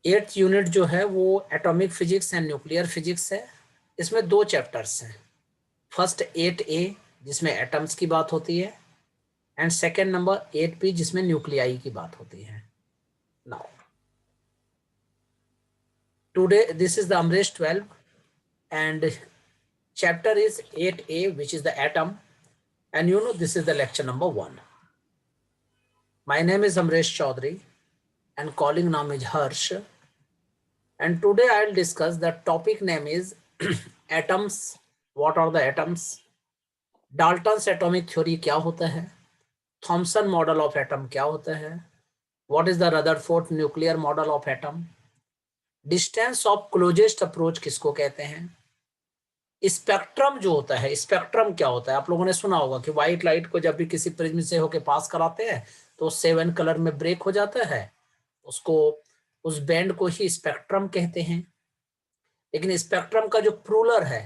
8th unit जो है वो atomic physics and nuclear physics है। इसमें 2 चैप्टर्स हैं। फर्स्ट 8A जिसमें एटम्स की बात होती है एंड सेकेंड नंबर 8B जिसमें न्यूक्लियाई की बात होती है। Now today this is the Amresh 12 and chapter is 8A which is the atom, and you know this is the lecture number 1. My name is Amresh Chaudhary and calling name is Harsh, and today I'll discuss the topic name is atoms. What are the atoms? Dalton's atomic theory क्या होता है? Thomson model of atom क्या होता है? What is the Rutherford nuclear model of atom? Distance of closest approach किसको कहते हैं? Spectrum जो होता है, स्पेक्ट्रम क्या होता है? आप लोगों ने सुना होगा कि व्हाइट लाइट को जब भी किसी प्रिज्म से होके पास कराते हैं तो 7 कलर में ब्रेक हो जाता है, उसको उस बैंड को ही स्पेक्ट्रम कहते हैं। लेकिन स्पेक्ट्रम का जो प्लूरल है,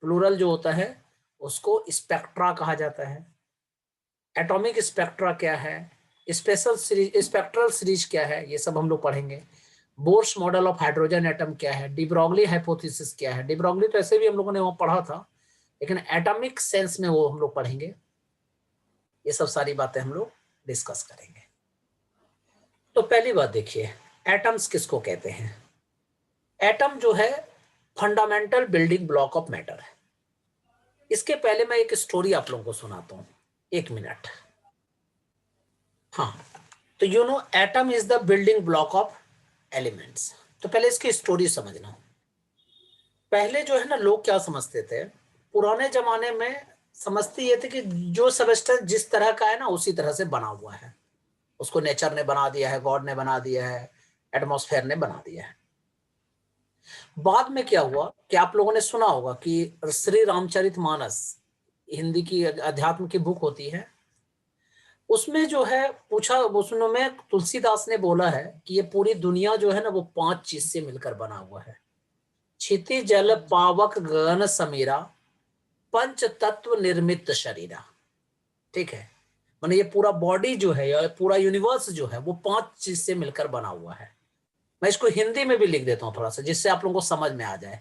प्लूरल जो होता है उसको स्पेक्ट्रा कहा जाता है। एटॉमिक स्पेक्ट्रा क्या है, स्पेशल सीरीज, स्पेक्ट्रल सीरीज क्या है, ये सब हम लोग पढ़ेंगे। Bohr's model of hydrogen atom क्या है, डी ब्रॉगली हाइपोथेसिस क्या है। डी ब्रॉगली तो ऐसे भी हम लोगों ने वहां पढ़ा था, लेकिन एटॉमिक सेंस में वो हम लोग पढ़ेंगे। ये सब सारी बातें हम लोग डिस्कस करेंगे। तो पहली बात देखिए, एटम्स किसको कहते हैं? एटम जो है fundamental building block of matter है। इसके पहले मैं एक स्टोरी आप लोगों को सुनाता हूं, 1 मिनट। हाँ, तो you no atom is the building block of elements. तो पहले इसकी स्टोरी समझना। पहले जो है ना, लोग क्या समझते थे, पुराने जमाने में समझते ये थे कि जो सबस्टेंस जिस तरह का है ना उसी तरह से बना हुआ है, उसको नेचर ने बना दिया है, गॉड ने बना दिया है, एटमॉस्फेयर ने बना दिया है। बाद में क्या हुआ कि आप लोगों ने सुना होगा कि श्री रामचरितमानस हिंदी की अध्यात्म की बुक होती है, उसमें जो है पूछा, उसमें तुलसीदास ने बोला है कि ये पूरी दुनिया जो है ना वो 5 चीज से मिलकर बना हुआ है। क्षिति जल पावक गगन समीरा, पंच तत्व निर्मित शरीरा। ठीक है, माने ये पूरा बॉडी जो है या पूरा यूनिवर्स जो है वो 5 चीज से मिलकर बना हुआ है। मैं इसको हिंदी में भी लिख देता हूं थोड़ा सा, जिससे आप लोगों को समझ में आ जाए।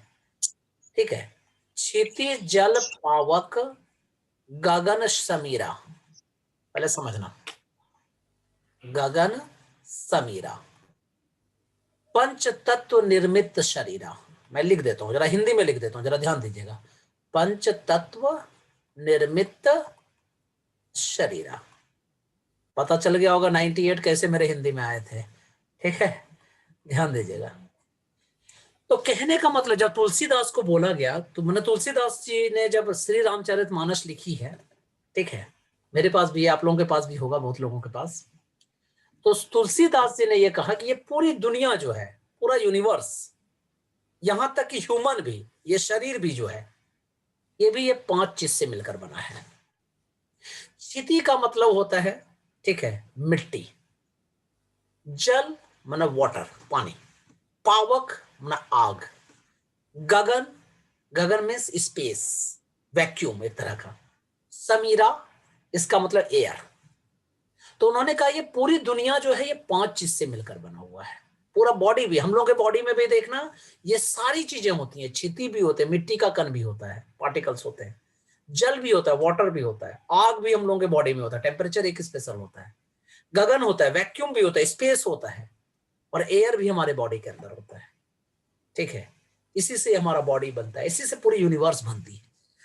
ठीक है, क्षिति जल पावक गगन समीरा, पहले समझना, गगन समीरा, पंच तत्व निर्मित शरीरा। मैं लिख देता हूं, जरा हिंदी में लिख देता हूं, जरा ध्यान दीजिएगा। पंच तत्व निर्मित शरीरा। पता चल गया होगा 98 कैसे मेरे हिंदी में आए थे। ठीक है, ध्यान दीजिएगा। तो कहने का मतलब जब तुलसीदास को बोला गया, तो मैंने तुलसीदास जी ने जब श्री रामचरितमानस लिखी है, ठीक है, मेरे पास भी है, आप लोगों के पास भी होगा, बहुत लोगों के पास। तो तुलसीदास जी ने यह कहा कि ये पूरी दुनिया जो है, पूरा यूनिवर्स, यहां तक कि ह्यूमन भी, ये शरीर भी जो है, ये भी ये 5 चीज से मिलकर बना है। क्षिति का मतलब होता है, ठीक है, मिट्टी। जल माना वाटर, पानी। पावक माना आग। गगन, गगन मीन्स स्पेस, वैक्यूम एक तरह का। समीरा, इसका मतलब एयर। तो उन्होंने कहा ये पूरी दुनिया जो है ये 5 चीज से मिलकर बना हुआ है। पूरा बॉडी भी, हम लोग के बॉडी में भी देखना ये सारी चीजें होती हैं। क्षिति भी होते हैं, मिट्टी का कण भी होता है, पार्टिकल्स होते हैं। जल भी होता है, वाटर भी होता है। आग भी हम लोगों के बॉडी में होता है, टेम्परेचर एक स्पेशल होता है। गगन होता है, वैक्यूम भी होता है, स्पेस होता है। और एयर भी हमारे बॉडी के अंदर होता है। ठीक है, इसी से हमारा बॉडी बनता है, इसी से पूरी यूनिवर्स बनती है।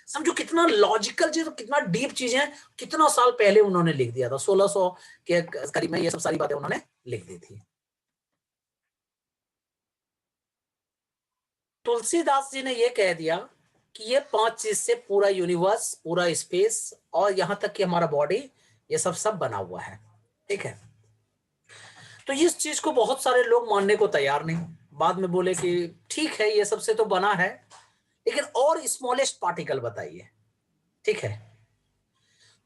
समझो कितना लॉजिकल चीज, कितना डीप चीज है। कितना साल पहले उन्होंने लिख दिया था, 1600 के करीब में ये सब सारी बातें उन्होंने लिख दी थी। तुलसीदास जी ने ये कह दिया कि ये 5 चीज से पूरा यूनिवर्स, पूरा स्पेस और यहां तक कि हमारा बॉडी, ये सब बना हुआ है। ठीक है, तो इस चीज को बहुत सारे लोग मानने को तैयार नहीं। बाद में बोले कि ठीक है ये सबसे तो बना है, लेकिन और स्मॉलेस्ट पार्टिकल बताइए। ठीक है,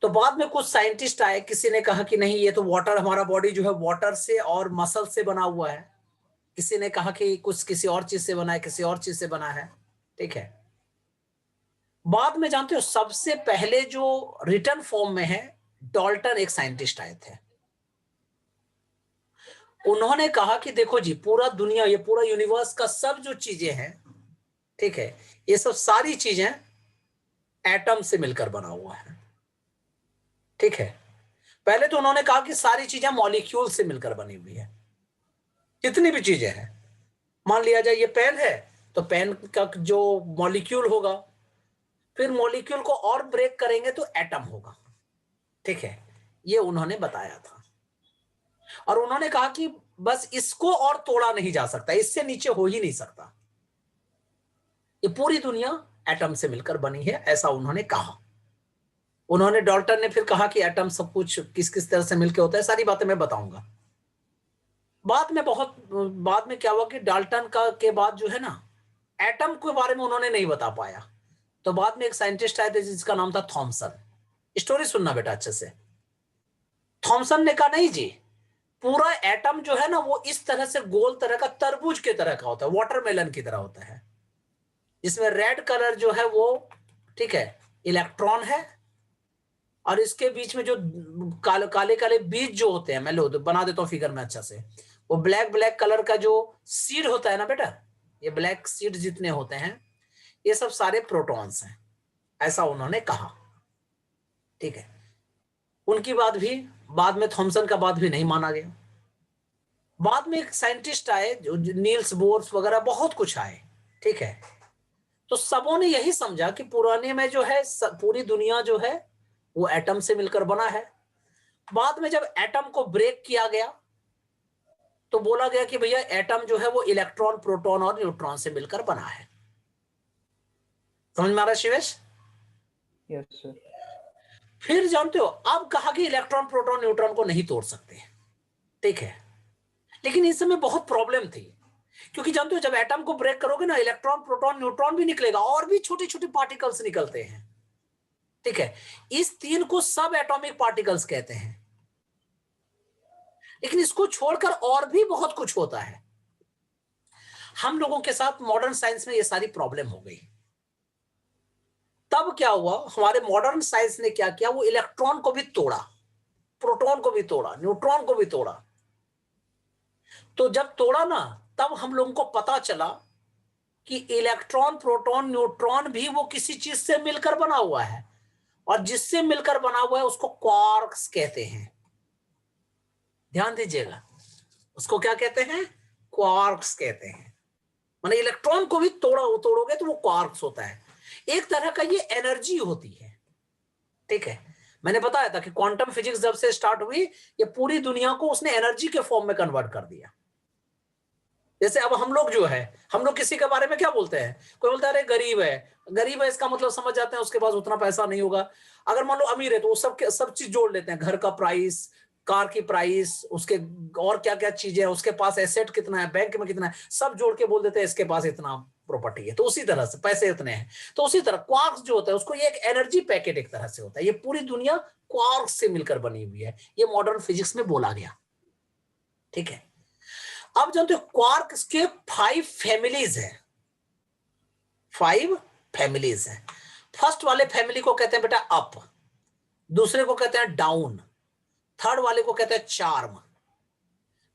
तो बाद में कुछ साइंटिस्ट आए, किसी ने कहा कि नहीं ये तो वाटर, हमारा बॉडी जो है वाटर से और मसल से बना हुआ है। किसी ने कहा कि कुछ किसी और चीज से बना है, किसी और चीज से बना है। ठीक है, बाद में जानते हो सबसे पहले जो रिटर्न फॉर्म में है, डॉल्टन एक साइंटिस्ट आए थे। उन्होंने कहा कि देखो जी, पूरा दुनिया, ये पूरा यूनिवर्स का सब जो चीजें हैं, ठीक है, ये सब सारी चीजें एटम से मिलकर बना हुआ है। ठीक है, पहले तो उन्होंने कहा कि सारी चीजें मॉलिक्यूल से मिलकर बनी हुई है, जितनी भी चीजें हैं। मान लिया जाए ये पेन है, तो पेन का जो मॉलिक्यूल होगा, फिर मॉलिक्यूल को और ब्रेक करेंगे तो एटम होगा। ठीक है, ये उन्होंने बताया था। और उन्होंने कहा कि बस इसको और तोड़ा नहीं जा सकता, इससे नीचे हो ही नहीं सकता, ये पूरी दुनिया एटम से मिलकर बनी है, ऐसा उन्होंने कहा। उन्होंने, डाल्टन ने फिर कहा कि एटम सब कुछ किस किस तरह से मिलकर होता है, सारी बातें मैं बताऊंगा। बाद में क्या हुआ कि डाल्टन का के बाद जो है ना, एटम के बारे में उन्होंने नहीं बता पाया। तो बाद में एक साइंटिस्ट आए थे जिसका नाम था थॉमसन। स्टोरी सुनना बेटा अच्छे से। थॉमसन ने कहा नहीं जी, पूरा एटम जो है ना वो इस तरह से गोल तरह का, तरबूज के तरह का होता है, वाटरमेलन की तरह होता है, जिसमें रेड कलर जो है वो, ठीक है, इलेक्ट्रॉन है, और इसके बीच में जो काले काले काले बीज जो होते हैं, मैं लो बना देता हूँ फिगर में अच्छा से, वो ब्लैक ब्लैक कलर का जो सीड होता है ना बेटा, ये ब्लैक सीड जितने होते हैं, ये सब सारे प्रोटॉन्स हैं, ऐसा उन्होंने कहा। ठीक है, उनकी बात भी, बाद में थॉमसन का बात भी नहीं माना गया। बाद में एक साइंटिस्ट आए जो नील्स बोर्स वगैरह बहुत कुछ आए। ठीक है, तो सबों ने यही समझा कि पुराने में जो है पूरी दुनिया जो है वो एटम से मिलकर बना है। बाद में जब एटम को ब्रेक किया गया तो बोला गया कि भैया एटम जो है वो इलेक्ट्रॉन, प्रोटॉन और न्यूट्रॉन से मिलकर बना है। समझ में आ रहा है शिवेश? Yes sir. फिर जानते हो, अब कहा कि इलेक्ट्रॉन, प्रोटॉन, न्यूट्रॉन को नहीं तोड़ सकते। ठीक है, लेकिन इस समय बहुत प्रॉब्लम थी, क्योंकि जानते हो जब एटम को ब्रेक करोगे ना, इलेक्ट्रॉन, प्रोटॉन, न्यूट्रॉन भी निकलेगा, और भी छोटे छोटे पार्टिकल्स निकलते हैं। ठीक है, इस तीन को सब एटॉमिक पार्टिकल्स कहते हैं। लेकिन इसको छोड़कर और भी बहुत कुछ होता है। हम लोगों के साथ मॉडर्न साइंस में ये सारी प्रॉब्लम हो गई। तब क्या हुआ, हमारे मॉडर्न साइंस ने क्या किया, वो इलेक्ट्रॉन को भी तोड़ा, प्रोटॉन को भी तोड़ा, न्यूट्रॉन को भी तोड़ा। तो जब तोड़ा ना, तब हम लोगों को पता चला कि इलेक्ट्रॉन, प्रोटॉन, न्यूट्रॉन भी वो किसी चीज से मिलकर बना हुआ है, और जिससे मिलकर बना हुआ है उसको क्वार्क्स कहते हैं। ध्यान दीजिएगा, उसको क्या कहते हैं? क्वार्क्स कहते हैं। माने इलेक्ट्रॉन को भी तोड़ोगे तो वो क्वार्क्स होता है। एक तरह का ये एनर्जी होती है। ठीक है, मैंने बताया था कि क्वांटम फिजिक्स जब से स्टार्ट हुई, ये पूरी दुनिया को उसने एनर्जी के फॉर्म में कन्वर्ट कर दिया। जैसे अब हम लोग जो है, हम लोग किसी के बारे में क्या बोलते हैं, कोई बोलता है अरे गरीब है, गरीब है इसका मतलब समझ जाते हैं उसके पास उतना पैसा नहीं होगा। अगर मान लो अमीर है तो वो सब चीज जोड़ लेते हैं, घर का प्राइस, कार की प्राइस, उसके और क्या क्या चीजें हैं, उसके पास एसेट कितना है, बैंक में कितना है, सब जोड़ के बोल देते हैं इसके पास इतना प्रॉपर्टी है, तो उसी तरह से पैसे इतने हैं। तो उसी तरह क्वार्क्स जो होता है उसको ये एक एनर्जी पैकेट एक तरह से होता है। ये पूरी दुनिया क्वार्क्स से मिलकर बनी हुई है, ये मॉडर्न फिजिक्स में बोला गया। ठीक है, अब जानते हो क्वार्क्स के 5 फैमिलीज हैं। 5 फैमिलीज हैं। फर्स्ट वाले फैमिली को कहते हैं बेटा अप, दूसरे को कहते हैं डाउन, थर्ड वाले को कहते हैं चार्म,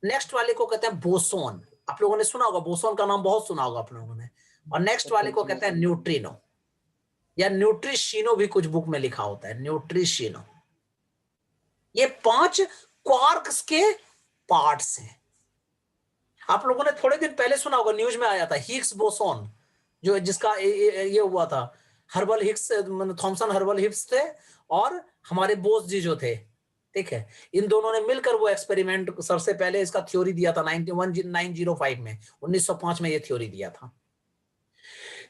नेक्स्ट वाले को कहते हैं बोसोन। आप लोगों ने सुना होगा, बोसोन का नाम बहुत सुना होगा आप लोगों ने। और नेक्स्ट वाले को कहते हैं न्यूट्रिनो, या न्यूट्रिशिनो भी कुछ बुक में लिखा होता है, न्यूट्रिशिनो। ये 5 क्वार्क्स के पार्ट्स हैं। आप लोगों ने थोड़े दिन पहले सुना होगा, न्यूज में आया था हिग्स बोसोन, जो जिसका ये हुआ था, Herbal Higgs, Thomson Herbal Higgs थे और हमारे बोस जी जो थे। ठीक है, इन दोनों ने मिलकर वो एक्सपेरिमेंट सबसे पहले इसका थ्योरी दिया था 1905 में, 1905 में ये थ्योरी दिया था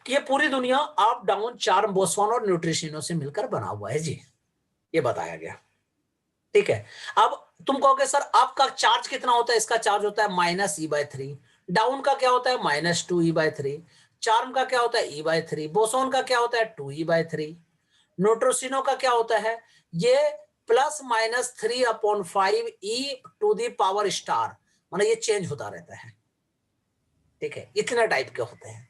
कि ये पूरी दुनिया अप, डाउन, चार्म, बोसोन और न्यूट्रिशिनो से मिलकर बना हुआ है जी, ये बताया गया। ठीक है, अब तुम कहोगे सर अप का चार्ज कितना होता है? इसका चार्ज होता है -E/3। डाउन का क्या होता है? -2E/3। चार्म का क्या होता है? E/3। बोसोन का क्या होता है? 2E/3। न्यूट्रिशिनो का क्या होता है? ये +-3/5E⁻⁴ माने ये चेंज होता रहता है। ठीक है, इतने टाइप के होते हैं।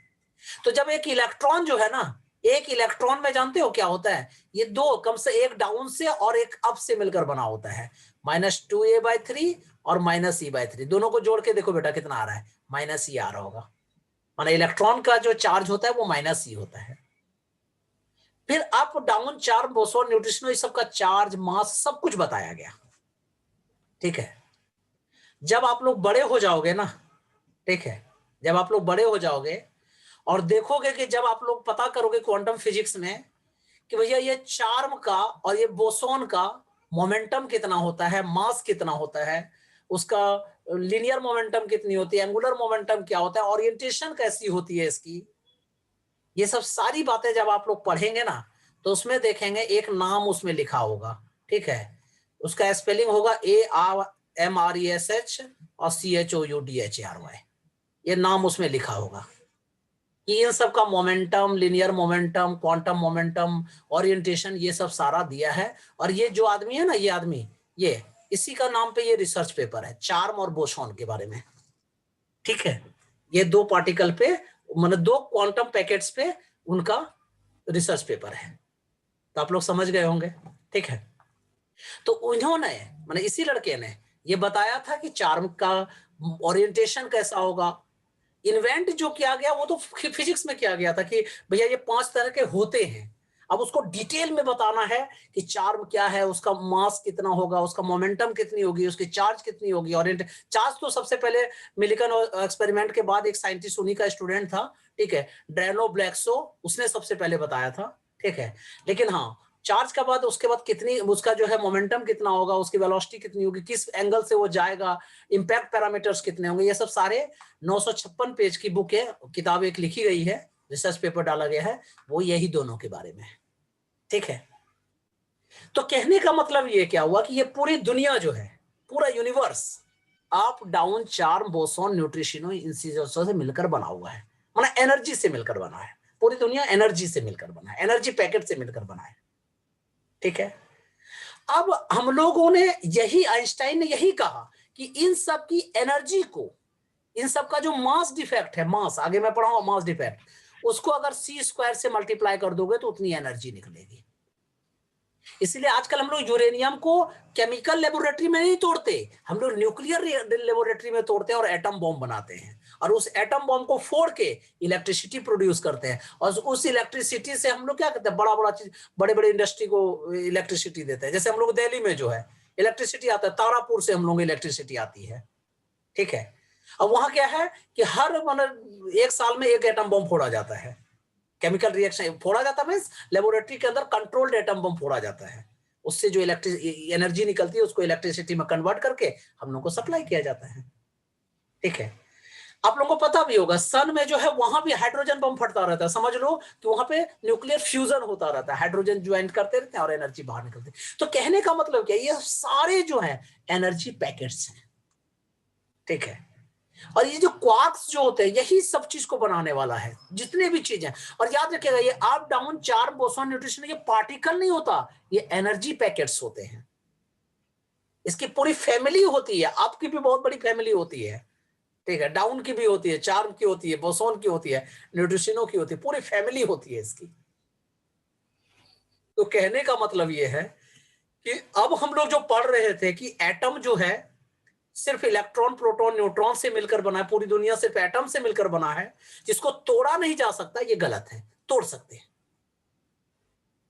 तो जब एक इलेक्ट्रॉन जो है ना, एक इलेक्ट्रॉन में जानते हो क्या होता है? ये दो, कम से एक डाउन से और एक अप से मिलकर बना होता है, -2A/3 और -e/3, दोनों को जोड़ के देखो बेटा कितना आ रहा है, -e आ रहा होगा, माना इलेक्ट्रॉन का जो चार्ज होता है वो -e होता है। फिर up down charge, boson, neutrino, इस सब का चार्ज, मास, सब कुछ बताया गया। ठीक है, जब आप लोग बड़े हो जाओगे ना, ठीक है, जब आप लोग बड़े हो जाओगे और देखोगे कि जब आप लोग पता करोगे क्वांटम फिजिक्स में कि भैया ये चार्म का और ये बोसोन का मोमेंटम कितना होता है, मास कितना होता है, उसका लीनियर मोमेंटम कितनी होती है, एंगुलर मोमेंटम क्या होता है, ओरिएंटेशन कैसी होती है इसकी, ये सब सारी बातें जब आप लोग पढ़ेंगे ना तो उसमें देखेंगे एक नाम उसमें लिखा होगा। ठीक है, उसका स्पेलिंग होगा ARMRESH और CHOUDHARY, ये नाम उसमें लिखा होगा कि इन सब का momentum, linear momentum, quantum momentum, orientation, ये सब सारा दिया है। और ये जो आदमी है ना, ये आदमी, ये इसी का नाम पे ये रिसर्च पेपर है, चार्म और बोसोन के बारे में। ठीक है, ये दो पार्टिकल पे, मतलब दो क्वांटम पैकेट्स पे उनका रिसर्च पेपर है, तो आप लोग समझ गए होंगे। ठीक है, तो उन्होंने, मतलब इसी लड़के ने ये बताया था कि चार्म का ओरिएंटेशन कैसा होगा। इन्वेंट जो किया गया वो तो फिजिक्स में किया गया था कि भैया ये 5 तरह के होते हैं, अब उसको डिटेल में बताना है कि चार्म क्या है, उसका मास कितना होगा, उसका मोमेंटम कितनी होगी, उसकी चार्ज कितनी होगी। और चार्ज तो सबसे पहले मिलिकन एक्सपेरिमेंट के बाद एक साइंटिस्ट उन्हीं का स्टूडेंट था, ठीक है, ड्रेनो ब्लैक्सो, उसने सबसे पहले बताया था। ठीक है, लेकिन हाँ, चार्ज का बाद उसके बाद कितनी, उसका जो है मोमेंटम कितना होगा, उसकी वेलोसिटी कितनी होगी, किस एंगल से वो जाएगा, इंपैक्ट पैरामीटर्स कितने होंगे, ये सब सारे 956 पेज की बुक है, किताब एक लिखी गई है, रिसर्च पेपर डाला गया है, वो यही दोनों के बारे में है। ठीक है, तो कहने का मतलब ये क्या हुआ कि ये पूरी दुनिया जो है, पूरा universe up down charm boson neutrino इन चीजों से मिलकर बना हुआ है, माना एनर्जी से मिलकर बना है। पूरी दुनिया एनर्जी से मिलकर बना है, एनर्जी पैकेट से मिलकर बना है। ठीक है, अब हम लोगों ने यही, आइंस्टाइन ने यही कहा कि इन सब की एनर्जी को, इन सब का जो मास डिफेक्ट है, मास, आगे मैं पढ़ाऊंगा मास डिफेक्ट, उसको अगर c² से मल्टीप्लाई कर दोगे तो उतनी एनर्जी निकलेगी। इसलिए आजकल हम लोग यूरेनियम को केमिकल लेबोरेटरी में नहीं तोड़ते, हम लोग न्यूक्लियर लेबोरेटरी में तोड़ते हैं और एटम बॉम्ब बनाते हैं, और उस एटम बॉम्ब को फोड़ के इलेक्ट्रिसिटी प्रोड्यूस करते हैं, और उस इलेक्ट्रिसिटी से हम लोग क्या करते हैं, बड़ा बड़ा चीज, बड़े बड़े इंडस्ट्री को इलेक्ट्रिसिटी देते हैं। जैसे हम लोग दिल्ली में जो है इलेक्ट्रिसिटी आता है, तारापुर से हम लोग इलेक्ट्रिसिटी आती है। ठीक है, अब वहां क्या है कि हर, मतलब 1 साल में एक एटम बम फोड़ा जाता है, केमिकल रिएक्शन फोड़ा जाता है, लेबोरेटरी के अंदर कंट्रोल्ड एटम बम फोड़ा जाता है, उससे जो इलेक्ट्रिक एनर्जी निकलती है उसको इलेक्ट्रिसिटी में कन्वर्ट करके हम लोग को सप्लाई किया जाता है। ठीक है, आप लोगों को पता भी होगा सन में जो है वहां भी हाइड्रोजन बम फटता रहता है, समझ लो कि वहां पे न्यूक्लियर फ्यूजन होता रहता है, हाइड्रोजन ज्वाइन करते रहते हैं और एनर्जी बाहर निकलती है। तो कहने का मतलब क्या, ये सारे जो है एनर्जी पैकेट्स हैं। ठीक है, और ये जो क्वार्क्स जो होते हैं यही सब चीज को बनाने वाला है, जितने भी चीजें। और याद रखिएगा, ये up down charm boson nutrition, ये पार्टिकल नहीं होता, ये एनर्जी पैकेट्स होते हैं। इसकी पूरी फैमिली होती है, आपकी भी बहुत बड़ी फैमिली होती है। ठीक है, डाउन की भी होती है, चार्म की होती है, बोसोन की होती है, न्यूट्रिशनो की होती है, पूरी फैमिली होती है इसकी। तो कहने का मतलब ये है कि अब हम लोग जो पढ़ रहे थे कि एटम जो है सिर्फ इलेक्ट्रॉन, प्रोटॉन, न्यूट्रॉन से मिलकर बना है, पूरी दुनिया सिर्फ एटम से मिलकर बना है, जिसको तोड़ा नहीं जा सकता, ये गलत है, तोड़ सकते हैं।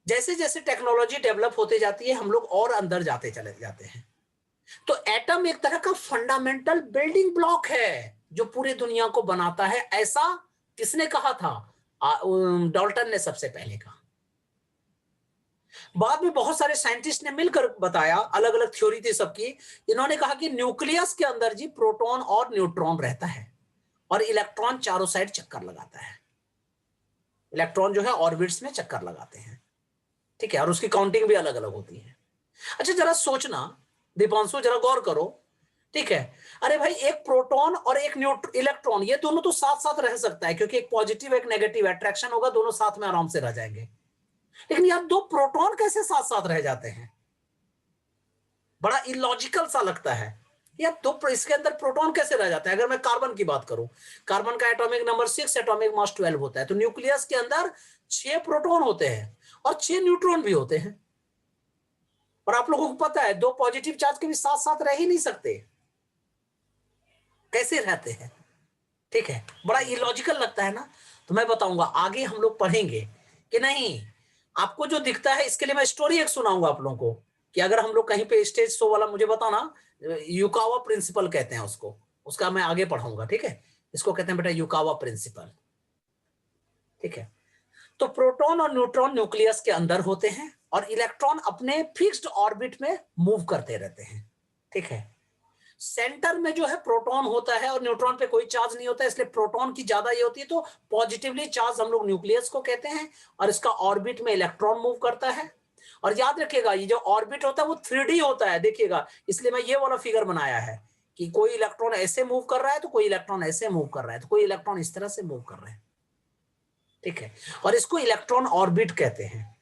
जैसे जैसे टेक्नोलॉजी डेवलप होते जाती है हम लोग और अंदर जाते चले जाते हैं। तो एटम एक तरह का फंडामेंटल बिल्डिंग ब्लॉक है जो पूरी दुनिया को बनाता है, ऐसा किसने कहा था, डाल्टन ने सबसे पहले कहा। बाद में बहुत सारे साइंटिस्ट ने मिलकर बताया, अलग अलग थ्योरी थी सबकी। इन्होंने कहा कि न्यूक्लियस के अंदर जी प्रोटॉन और न्यूट्रॉन रहता है और इलेक्ट्रॉन चारों साइड चक्कर लगाता है। इलेक्ट्रॉन जो है ऑर्बिट्स में चक्कर लगाते हैं। ठीक है, और उसकी काउंटिंग भी अलग अलग होती है। अच्छा जरा सोचना दीपांशु, जरा गौर करो। ठीक है, अरे भाई एक प्रोटॉन और एक इलेक्ट्रॉन, ये दोनों तो साथ साथ रह सकता है क्योंकि एक पॉजिटिव एक नेगेटिव, अट्रैक्शन होगा, दोनों साथ में आराम से रह जाएंगे। लेकिन यार दो प्रोटॉन कैसे साथ साथ रह जाते हैं, बड़ा इलॉजिकल सा लगता है यार। दो इसके अंदर प्रोटॉन कैसे रह जाते हैं। अगर मैं कार्बन की बात करूं, कार्बन का एटॉमिक नंबर 6, एटॉमिक मास 12 होता है, तो न्यूक्लियस के अंदर 6 प्रोटॉन होते हैं और 6 न्यूट्रॉन भी होते हैं। और आप लोगों को पता है दो पॉजिटिव चार्ज के भी साथ साथ रह ही नहीं सकते। कैसे रहते हैं, ठीक है। बड़ा इलॉजिकल लगता है ना। तो मैं बताऊंगा, आगे हम लोग पढ़ेंगे कि नहीं, आपको जो दिखता है इसके लिए मैं स्टोरी एक सुनाऊंगा आप लोगों को, कि अगर हम लोग कहीं पे स्टेज शो वाला मुझे बताना, युकावा प्रिंसिपल कहते हैं उसको, उसका मैं आगे पढ़ाऊंगा, ठीक है। इसको कहते हैं बेटा युकावा प्रिंसिपल, ठीक है। तो प्रोटॉन और न्यूट्रॉन न्यूक्लियस के अंदर होते हैं और इलेक्ट्रॉन अपने फिक्स्ड ऑर्बिट में मूव करते रहते हैं, ठीक है। सेंटर में जो है प्रोटॉन होता है और न्यूट्रॉन पे कोई चार्ज नहीं होता है, इसलिए प्रोटॉन की ज्यादा ये होती है, तो पॉजिटिवली चार्ज हम लोग न्यूक्लियस को कहते हैं। और इसका ऑर्बिट में इलेक्ट्रॉन मूव करता है। और याद रखिएगा, ये जो ऑर्बिट होता है वो 3D होता है, देखिएगा, इसलिए मैं ये वाला फिगर बनाया है कि कोई इलेक्ट्रॉन ऐसे मूव कर रहा है तो कोई इलेक्ट्रॉन ऐसे मूव कर रहा है तो कोई इलेक्ट्रॉन इस तरह से मूव कर रहे हैं, ठीक है। और इसको इलेक्ट्रॉन ऑर्बिट कहते हैं।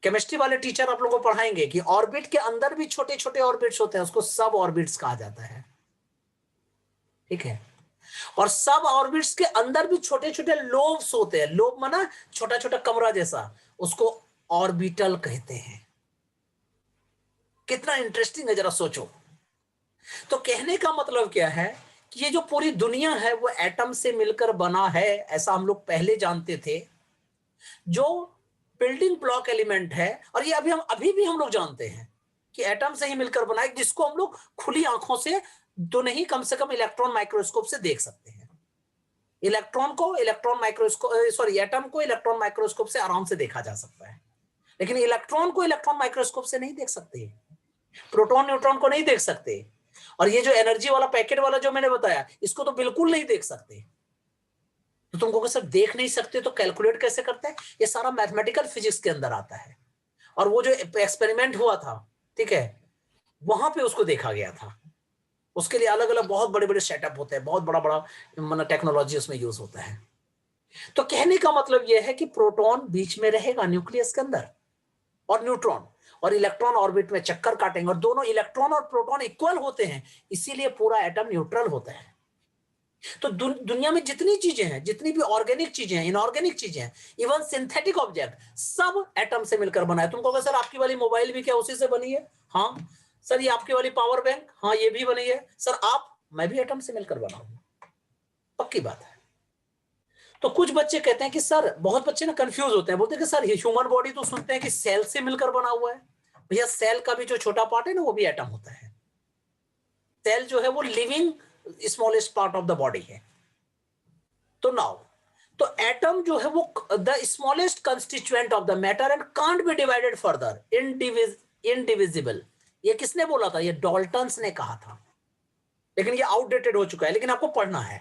केमिस्ट्री वाले टीचर आप लोगों को पढ़ाएंगे कि ऑर्बिट के अंदर भी छोटे छोटे ऑर्बिट्स होते हैं, उसको सब ऑर्बिट्स कहा जाता है, ठीक है। और सब ऑर्बिट्स के अंदर भी छोटे छोटे लोब्स होते हैं, लोब माना छोटा छोटा कमरा जैसा, उसको ऑर्बिटल कहते हैं। कितना इंटरेस्टिंग है, जरा सोचो। तो कहने का मतलब क्या है कि ये जो पूरी दुनिया है वो एटम से मिलकर बना है, ऐसा हम लोग पहले जानते थे। जो बिल्डिंग ब्लॉक एलिमेंट है, और ये अभी भी हम लोग जानते हैं कि एटम से ही मिलकर बना है, जिसको हम लोग खुली आंखों से तो नहीं, कम से कम इलेक्ट्रॉन माइक्रोस्कोप से देख सकते हैं। इलेक्ट्रॉन को इलेक्ट्रॉन माइक्रोस्कोप सॉरी एटम को इलेक्ट्रॉन माइक्रोस्कोप से आराम से देखा जा सकता है, लेकिन इलेक्ट्रॉन को इलेक्ट्रॉन माइक्रोस्कोप से नहीं देख सकते, प्रोटॉन न्यूट्रॉन को नहीं देख सकते। और ये जो एनर्जी वाला पैकेट वाला जो मैंने बताया, इसको तो बिल्कुल नहीं देख सकते। तो तुमको सर देख नहीं सकते तो कैलकुलेट कैसे करते हैं, ये सारा मैथमेटिकल फिजिक्स के अंदर आता है। और वो जो एक्सपेरिमेंट हुआ था, ठीक है, वहां पे उसको देखा गया था। उसके लिए अलग अलग बहुत बड़े बड़े सेटअप होते हैं, बहुत बड़ा बड़ा मतलब टेक्नोलॉजी उसमें यूज होता है। तो कहने का मतलब यह है कि प्रोटॉन बीच में रहेगा न्यूक्लियस के अंदर, और न्यूट्रॉन और इलेक्ट्रॉन ऑर्बिट में चक्कर काटेंगे, और दोनों इलेक्ट्रॉन और प्रोटॉन इक्वल होते हैं, इसीलिए पूरा एटम न्यूट्रल होता है। तो दुनिया में जितनी चीजें हैं, जितनी भी ऑर्गेनिक चीजें हैं, इनऑर्गेनिक चीजें हैं, इवन सिंथेटिक ऑब्जेक्ट, सब एटम से मिलकर बना है। तुमको कहा सर आपकी वाली मोबाइल भी क्या उसी से बनी है? हाँ सर। ये आपकी वाली पावर बैंक, हाँ ये भी बनी है सर। मैं भी एटम से मिलकर बना हूं, पक्की बात है। तो कुछ बच्चे कहते हैं कि सर, बहुत बच्चे ना कंफ्यूज होते हैं, बोलते हैं कि सर ये ह्यूमन बॉडी तो सुनते हैं कि सेल से मिलकर बना हुआ है। भैया सेल का भी जो छोटा पार्ट है ना, वो भी एटम होता है। सेल जो है वो living smallest part of the body है। तो नाउ, तो एटम जो है वो the smallest constituent of the matter and can't be divided further, indivisible. ये किसने बोला था? ये डॉल्टन्स ने कहा था, लेकिन ये आउटडेटेड हो चुका है, लेकिन आपको पढ़ना है,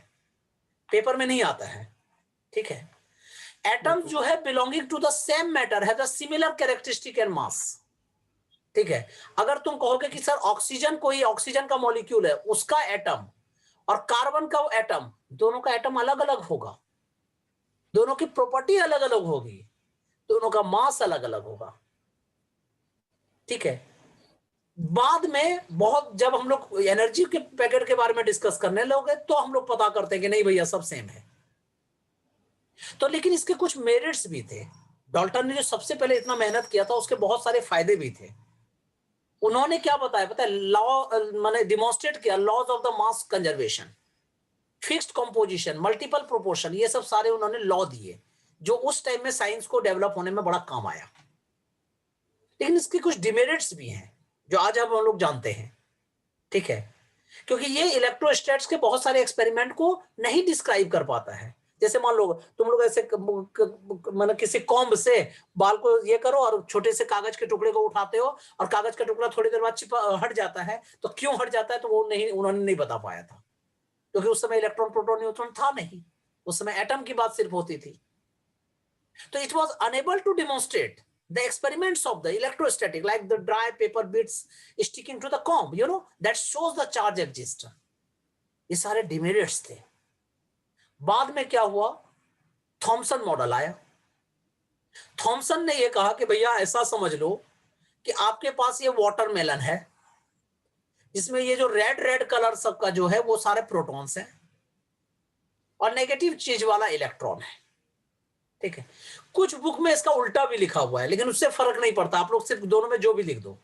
पेपर में नहीं आता है, ठीक है। एटम्स जो है belonging to the same matter है the similar characteristic and mass, ठीक है। अगर तुम कहोगे कि सर ऑक्सीजन, कोई ऑक्सीजन का मॉलिक्यूल है, उसका एटम और कार्बन का एटम, दोनों का एटम अलग अलग होगा, दोनों की प्रॉपर्टी अलग अलग होगी, दोनों का मास अलग अलग होगा, ठीक है। बाद में बहुत जब हम लोग एनर्जी के पैकेट के बारे में डिस्कस करने लोगे तो हम लोग पता करते हैं कि नहीं भैया सब सेम है। तो लेकिन इसके कुछ मेरिट्स भी थे। डाल्टन ने जो सबसे पहले इतना मेहनत किया था, उसके बहुत सारे फायदे भी थे। उन्होंने क्या बताया पता है? लॉ मैंने डिमॉन्स्ट्रेट किया, laws of the mass conservation, fixed composition, multiple proportion, ये सब सारे उन्होंने लॉ दिए, जो उस टाइम में साइंस को डेवलप होने में बड़ा काम आया। लेकिन इसके कुछ डिमेरिट्स भी हैं जो आज हम लोग जानते हैं, ठीक है। क्योंकि ये इलेक्ट्रोस्टैट्स के बहुत सारे एक्सपेरिमेंट को नहीं डिस्क्राइब कर पाता है। जैसे मान लो तुम लोग ऐसे मतलब किसी कॉम्ब से बाल को ये करो और छोटे से कागज के टुकड़े को उठाते हो, और कागज का टुकड़ा थोड़ी देर बाद हट जाता है, तो क्यों हट जाता है तो वो नहीं, उन्होंने नहीं बता पाया था, क्योंकि उस समय इलेक्ट्रॉन प्रोटॉन न्यूट्रॉन था नहीं, उस समय एटम की बात सिर्फ होती थी। तो it was unable to demonstrate the experiments of the electrostatic, like the dry paper bits sticking to the comb, that shows the charge exists. ये सारे डिमेरिट्स थे। बाद में क्या हुआ? थॉमसन मॉडल आया। थॉमसन ने ये कहा कि भैया ऐसा समझ लो कि आपके पास ये वाटरमेलन है, जिसमें ये जो रेड रेड कलर सबका जो है वो सारे प्रोटॉन्स हैं, और नेगेटिव चीज वाला इलेक्ट्रॉन है, ठीक है। कुछ बुक में इसका उल्टा भी लिखा हुआ है, लेकिन उससे फर्क नहीं पड़ता, आप लोग सिर्फ दोनों में जो भी लिख दो,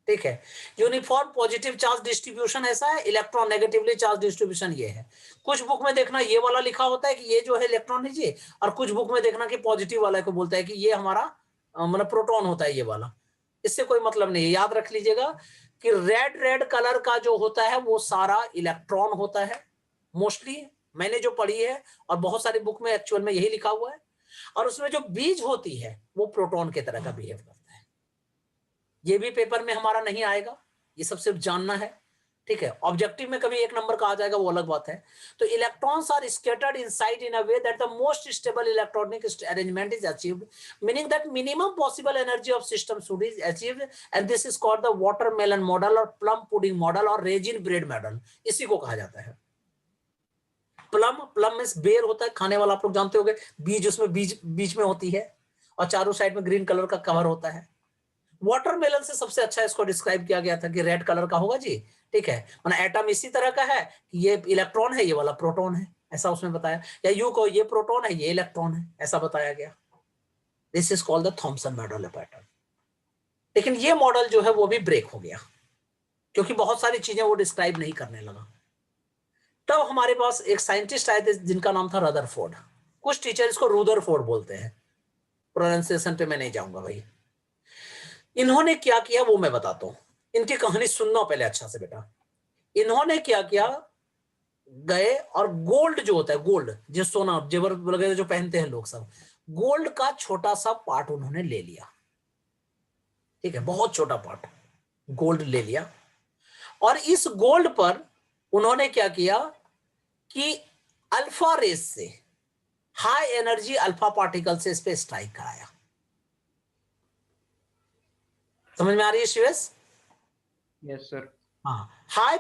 ठीक है। यूनिफॉर्म पॉजिटिव चार्ज डिस्ट्रीब्यूशन ऐसा है, इलेक्ट्रॉन नेगेटिवली चार्ज डिस्ट्रीब्यूशन ये है। कुछ बुक में देखना ये वाला लिखा होता है कि ये जो है इलेक्ट्रॉन है जी, और कुछ बुक में देखना कि पॉजिटिव वाला को बोलता है कि ये हमारा मतलब प्रोटॉन होता है ये वाला। इससे कोई मतलब नहीं है, याद रख लीजिएगा कि रेड रेड कलर का जो होता है वो सारा इलेक्ट्रॉन होता है मोस्टली, मैंने जो पढ़ी है, और बहुत सारी बुक में एक्चुअल में यही लिखा हुआ है। और उसमें जो बीज होती है वो प्रोटॉन की तरह का बिहेव करता है। ये भी पेपर में हमारा नहीं आएगा, ये सब सिर्फ जानना है, ठीक है। ऑब्जेक्टिव में कभी 1 नंबर का आ जाएगा वो अलग बात है। तो electrons are scattered inside in a way that the most stable electronic arrangement is achieved, meaning that minimum possible energy of system should is achieved, and this is called the watermelon model और plum pudding model और raisin bread model, इसी को कहा जाता है। Plum, plum में बेर होता है खाने वाला, आप लोग जानते होंगे, बीज उसमें बीच में होती है, और चारों साइड में ग्रीन कलर का कवर होता है। वाटरमेलन से सबसे अच्छा इसको डिस्क्राइब किया गया था कि रेड कलर का होगा जी, ठीक है, मतलब एटम इसी तरह का है कि ये इलेक्ट्रॉन है, ये वाला प्रोटॉन है, ऐसा उसमें बताया। या यू को ये प्रोटॉन है, ये इलेक्ट्रॉन है, ऐसा बताया गया। This is called the Thompson model pattern. लेकिन ये मॉडल जो है वो भी ब्रेक हो गया, क्योंकि बहुत सारी चीजें वो डिस्क्राइब नहीं करने लगा। तब हमारे पास एक साइंटिस्ट आए थे जिनका नाम था रदरफोर्ड, कुछ टीचर इसको रूदरफोर्ड बोलते हैं, प्रोनाउंसिएशन पे मैं नहीं जाऊंगा भाई। इन्होंने क्या किया वो मैं बताता हूं, इनकी कहानी सुनना पहले अच्छा से बेटा। इन्होंने क्या किया, गए और गोल्ड जो होता है, गोल्ड जो सोना जेवर वगैरह जो पहनते हैं लोग सब, गोल्ड का छोटा सा पार्ट उन्होंने ले लिया, ठीक है, बहुत छोटा पार्ट गोल्ड ले लिया। और इस गोल्ड पर उन्होंने क्या किया कि अल्फा रेस से, हाई एनर्जी अल्फा पार्टिकल से इस पे स्ट्राइक कराया। समझ में आ रही है शिवेश? Yes sir. हाँ, हाई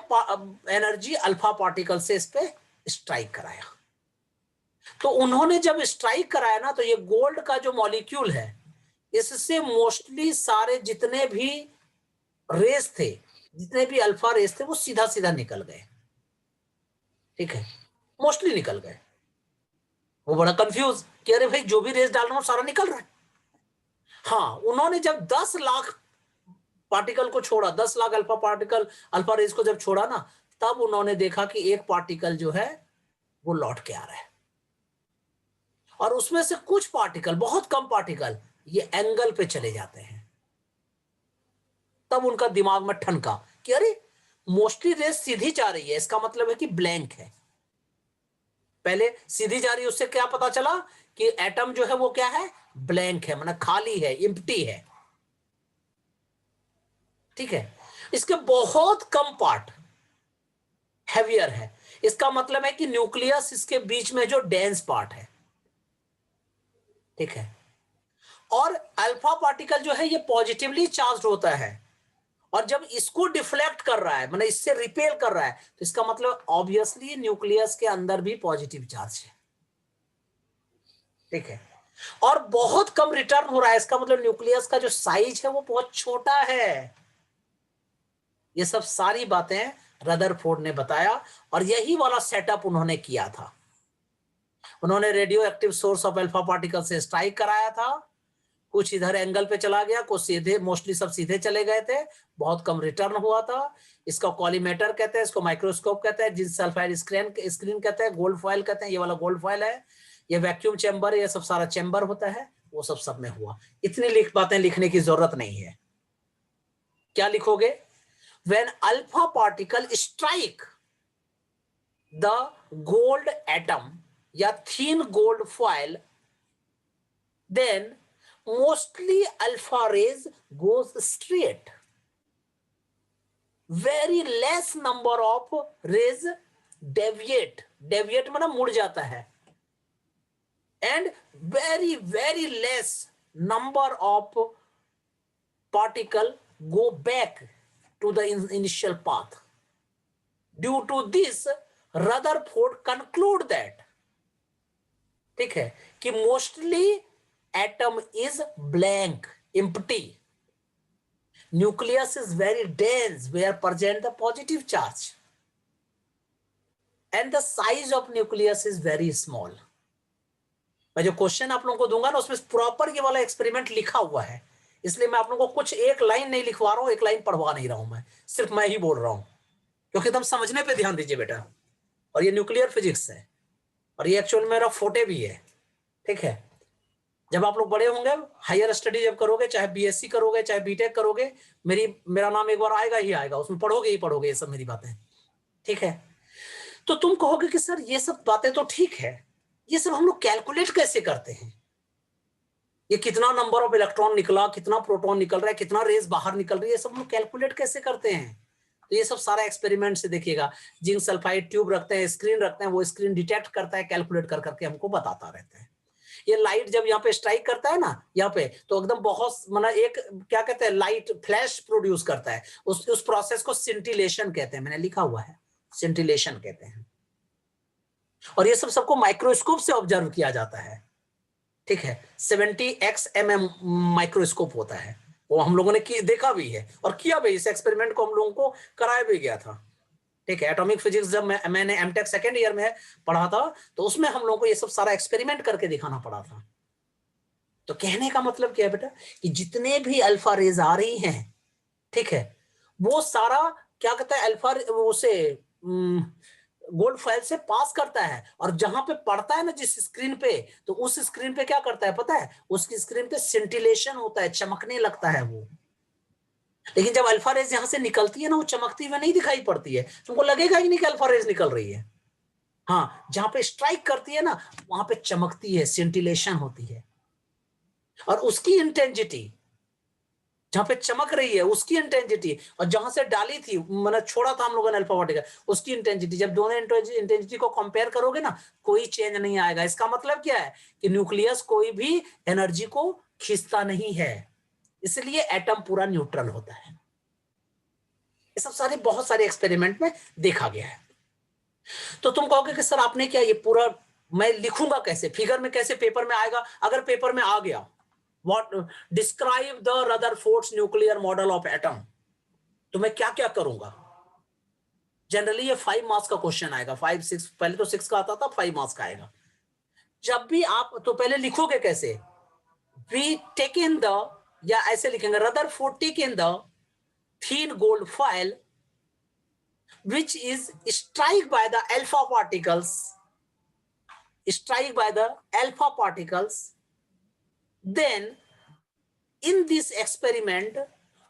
एनर्जी अल्फा पार्टिकल से इस पे स्ट्राइक कराया। तो उन्होंने जब स्ट्राइक कराया ना, तो ये गोल्ड का जो मॉलिक्यूल है, इससे मोस्टली सारे जितने भी रेस थे, जितने भी अल्फा रेस थे, वो सीधा सीधा निकल गए, ठीक है, मोस्टली निकल गए। वो बड़ा कंफ्यूज कि अरे भाई जो भी रेस डाल रहा हूं सारा निकल रहा है। हाँ, उन्होंने जब 10 लाख पार्टिकल को छोड़ा, 10 lakh alpha particle, alpha rays को जब छोड़ा ना, तब उन्होंने देखा कि एक पार्टिकल जो है वो लौट के आ रहा है, और उसमें से कुछ पार्टिकल, बहुत कम पार्टिकल, ये एंगल पे चले जाते हैं। तब उनका दिमाग में ठनका कि अरे मोस्टली रेस सीधी जा रही है, इसका मतलब है कि ब्लैंक है। पहले सीधी जा रही है, उससे क्या पता चला कि एटम जो है वो क्या है, ब्लैंक है, मतलब खाली है, इम्प्टी है, ठीक है। इसके बहुत कम पार्ट हैवियर है, इसका मतलब है कि न्यूक्लियस इसके बीच में जो डेंस पार्ट है, ठीक है। और अल्फा पार्टिकल जो है ये पॉजिटिवली चार्ज होता है, और जब इसको डिफ्लेक्ट कर रहा है, मतलब इससे रिपेल कर रहा है, तो इसका मतलब ऑब्वियसली न्यूक्लियस के अंदर भी पॉजिटिव चार्ज है, ठीक है। और बहुत कम रिटर्न हो रहा है, इसका मतलब न्यूक्लियस का जो साइज है वो बहुत छोटा है। ये सब सारी बातें रदरफोर्ड ने बताया, और यही वाला सेटअप उन्होंने किया था। उन्होंने radio active source of alpha particle से स्ट्राइक कराया था, कुछ इधर एंगल पे चला गया, कुछ सीधे, मोस्टली सब सीधे चले गए थे, बहुत कम रिटर्न हुआ था। इसका कॉलीमेटर कहते हैं, इसको माइक्रोस्कोप कहते हैं, जिंक सल्फाइड स्क्रीन कहते हैं, गोल्ड फॉयल कहते हैं, ये वाला गोल्ड फॉयल है, ये वैक्यूम चैम्बर, ये सब सारा चैम्बर होता है, वो सब में हुआ। इतनी बातें लिखने की जरूरत नहीं है। क्या लिखोगे? When alpha particle strike the gold atom या thin gold foil, then mostly alpha rays goes straight, very less number of rays deviate मतलब मुड़ जाता है, and very less number of particle go back to the initial path. Due to this, Rutherford conclude that, ठीक है, कि mostly atom is blank, empty. Nucleus is very dense where present the positive charge, and the size of nucleus is very small. मैं जो question आप लोगों को दूंगा ना, उसमें प्रॉपर ये वाला एक्सपेरिमेंट लिखा हुआ है इसलिए मैं आप लोगों को कुछ एक लाइन नहीं लिखवा रहा हूं, एक लाइन पढ़वा नहीं रहा हूं, मैं सिर्फ मैं ही बोल रहा हूं, क्योंकि तुम समझने पे ध्यान दीजिए बेटा। और ये न्यूक्लियर फिजिक्स है और ये एक्चुअल मेरा फोटे भी है, ठीक है। जब आप लोग बड़े होंगे, हायर स्टडी जब करोगे, चाहे बीएससी करोगे चाहे बीटेक करोगे, मेरा नाम एक बार आएगा ही आएगा, उसमें पढ़ोगे ही पढ़ोगे ये सब मेरी बातें, ठीक है। तो तुम कहोगे कि सर ये सब बातें तो ठीक है, ये सब हम लोग कैलकुलेट कैसे करते हैं? ये कितना नंबर ऑफ इलेक्ट्रॉन निकला, कितना प्रोटॉन निकल रहा है, कितना रेस बाहर निकल रही है, ये सब हम लोग कैलकुलेट कैसे करते हैं? तो ये सब सारा एक्सपेरिमेंट से देखिएगा। जिंक सल्फाइड ट्यूब रखते हैं, स्क्रीन रखते हैं, वो स्क्रीन डिटेक्ट करता है, कैलकुलेट कर करके हमको बताता रहता है। ये लाइट जब यहाँ पे स्ट्राइक करता है ना, यहाँ पे तो एकदम बहुत मतलब एक क्या कहते हैं, लाइट फ्लैश प्रोड्यूस करता है, उस प्रोसेस को सिंटिलेशन कहते हैं, मैंने लिखा हुआ है, सिंटिलेशन कहते हैं। और ये सब सबको माइक्रोस्कोप से ऑब्जर्व किया जाता है, ठीक है। 70x mm माइक्रोस्कोप होता है, वो हम लोगों ने देखा भी है और किया भी, इस एक्सपेरिमेंट को हम लोगों को कराया भी गया था, ठीक है। एटॉमिक फिजिक्स जब मैंने एमटेक सेकेंड ईयर में पढ़ा था, तो उसमें हम लोगों को ये सब सारा एक्सपेरिमेंट करके दिखाना पड़ा था। तो कहने का मतलब क्या है बेटा, कि जितने भी अल्फा रेज आ रही हैं, ठीक है, वो सारा क्या कहता है, अल्फा उसे गोल्ड फॉयल से पास करता है, और जहां पे पड़ता है ना जिस स्क्रीन पे, तो उस स्क्रीन पे क्या करता है पता है, उसकी स्क्रीन पे सिंटिलेशन होता है, चमकने लगता है वो। लेकिन जब अल्फा रेज यहां से निकलती है ना, वो चमकती हुई नहीं दिखाई पड़ती है, तुमको लगेगा ही नहीं कि अल्फा रेज निकल रही है। हाँ, जहां पे स्ट्राइक करती है ना, वहां पे चमकती है, सिंटिलेशन होती है, और उसकी इंटेंसिटी जहां पे चमक रही है उसकी इंटेंसिटी, और जहां से डाली थी मतलब छोड़ा था हम लोगों ने अल्फा पार्टिकल, उसकी इंटेंसिटी, जब दोनों इंटेंसिटी को कंपेयर करोगे ना, कोई चेंज नहीं आएगा। इसका मतलब क्या है कि न्यूक्लियस कोई भी एनर्जी को खींचता नहीं है, इसलिए एटम पूरा न्यूट्रल होता है। ये सब सारे बहुत सारे एक्सपेरिमेंट में देखा गया है। तो तुम कहोगे कि सर आपने क्या ये पूरा, मैं लिखूंगा कैसे, फिगर में कैसे पेपर में आएगा? अगर पेपर में आ गया, what describe the Rutherford's nuclear model of atom, तो मैं क्या क्या करूंगा? जनरली ये 5 मार्क्स का क्वेश्चन आएगा, 5 6, पहले तो 6 का आता था, 5 मार्क्स का आएगा। जब भी आप तो पहले लिखोगे कैसे, वी टेक इन द, या ऐसे लिखेंगे, Rutherford take in the thin gold foil which is struck by the alpha particles, struck by the alpha particles, then in this experiment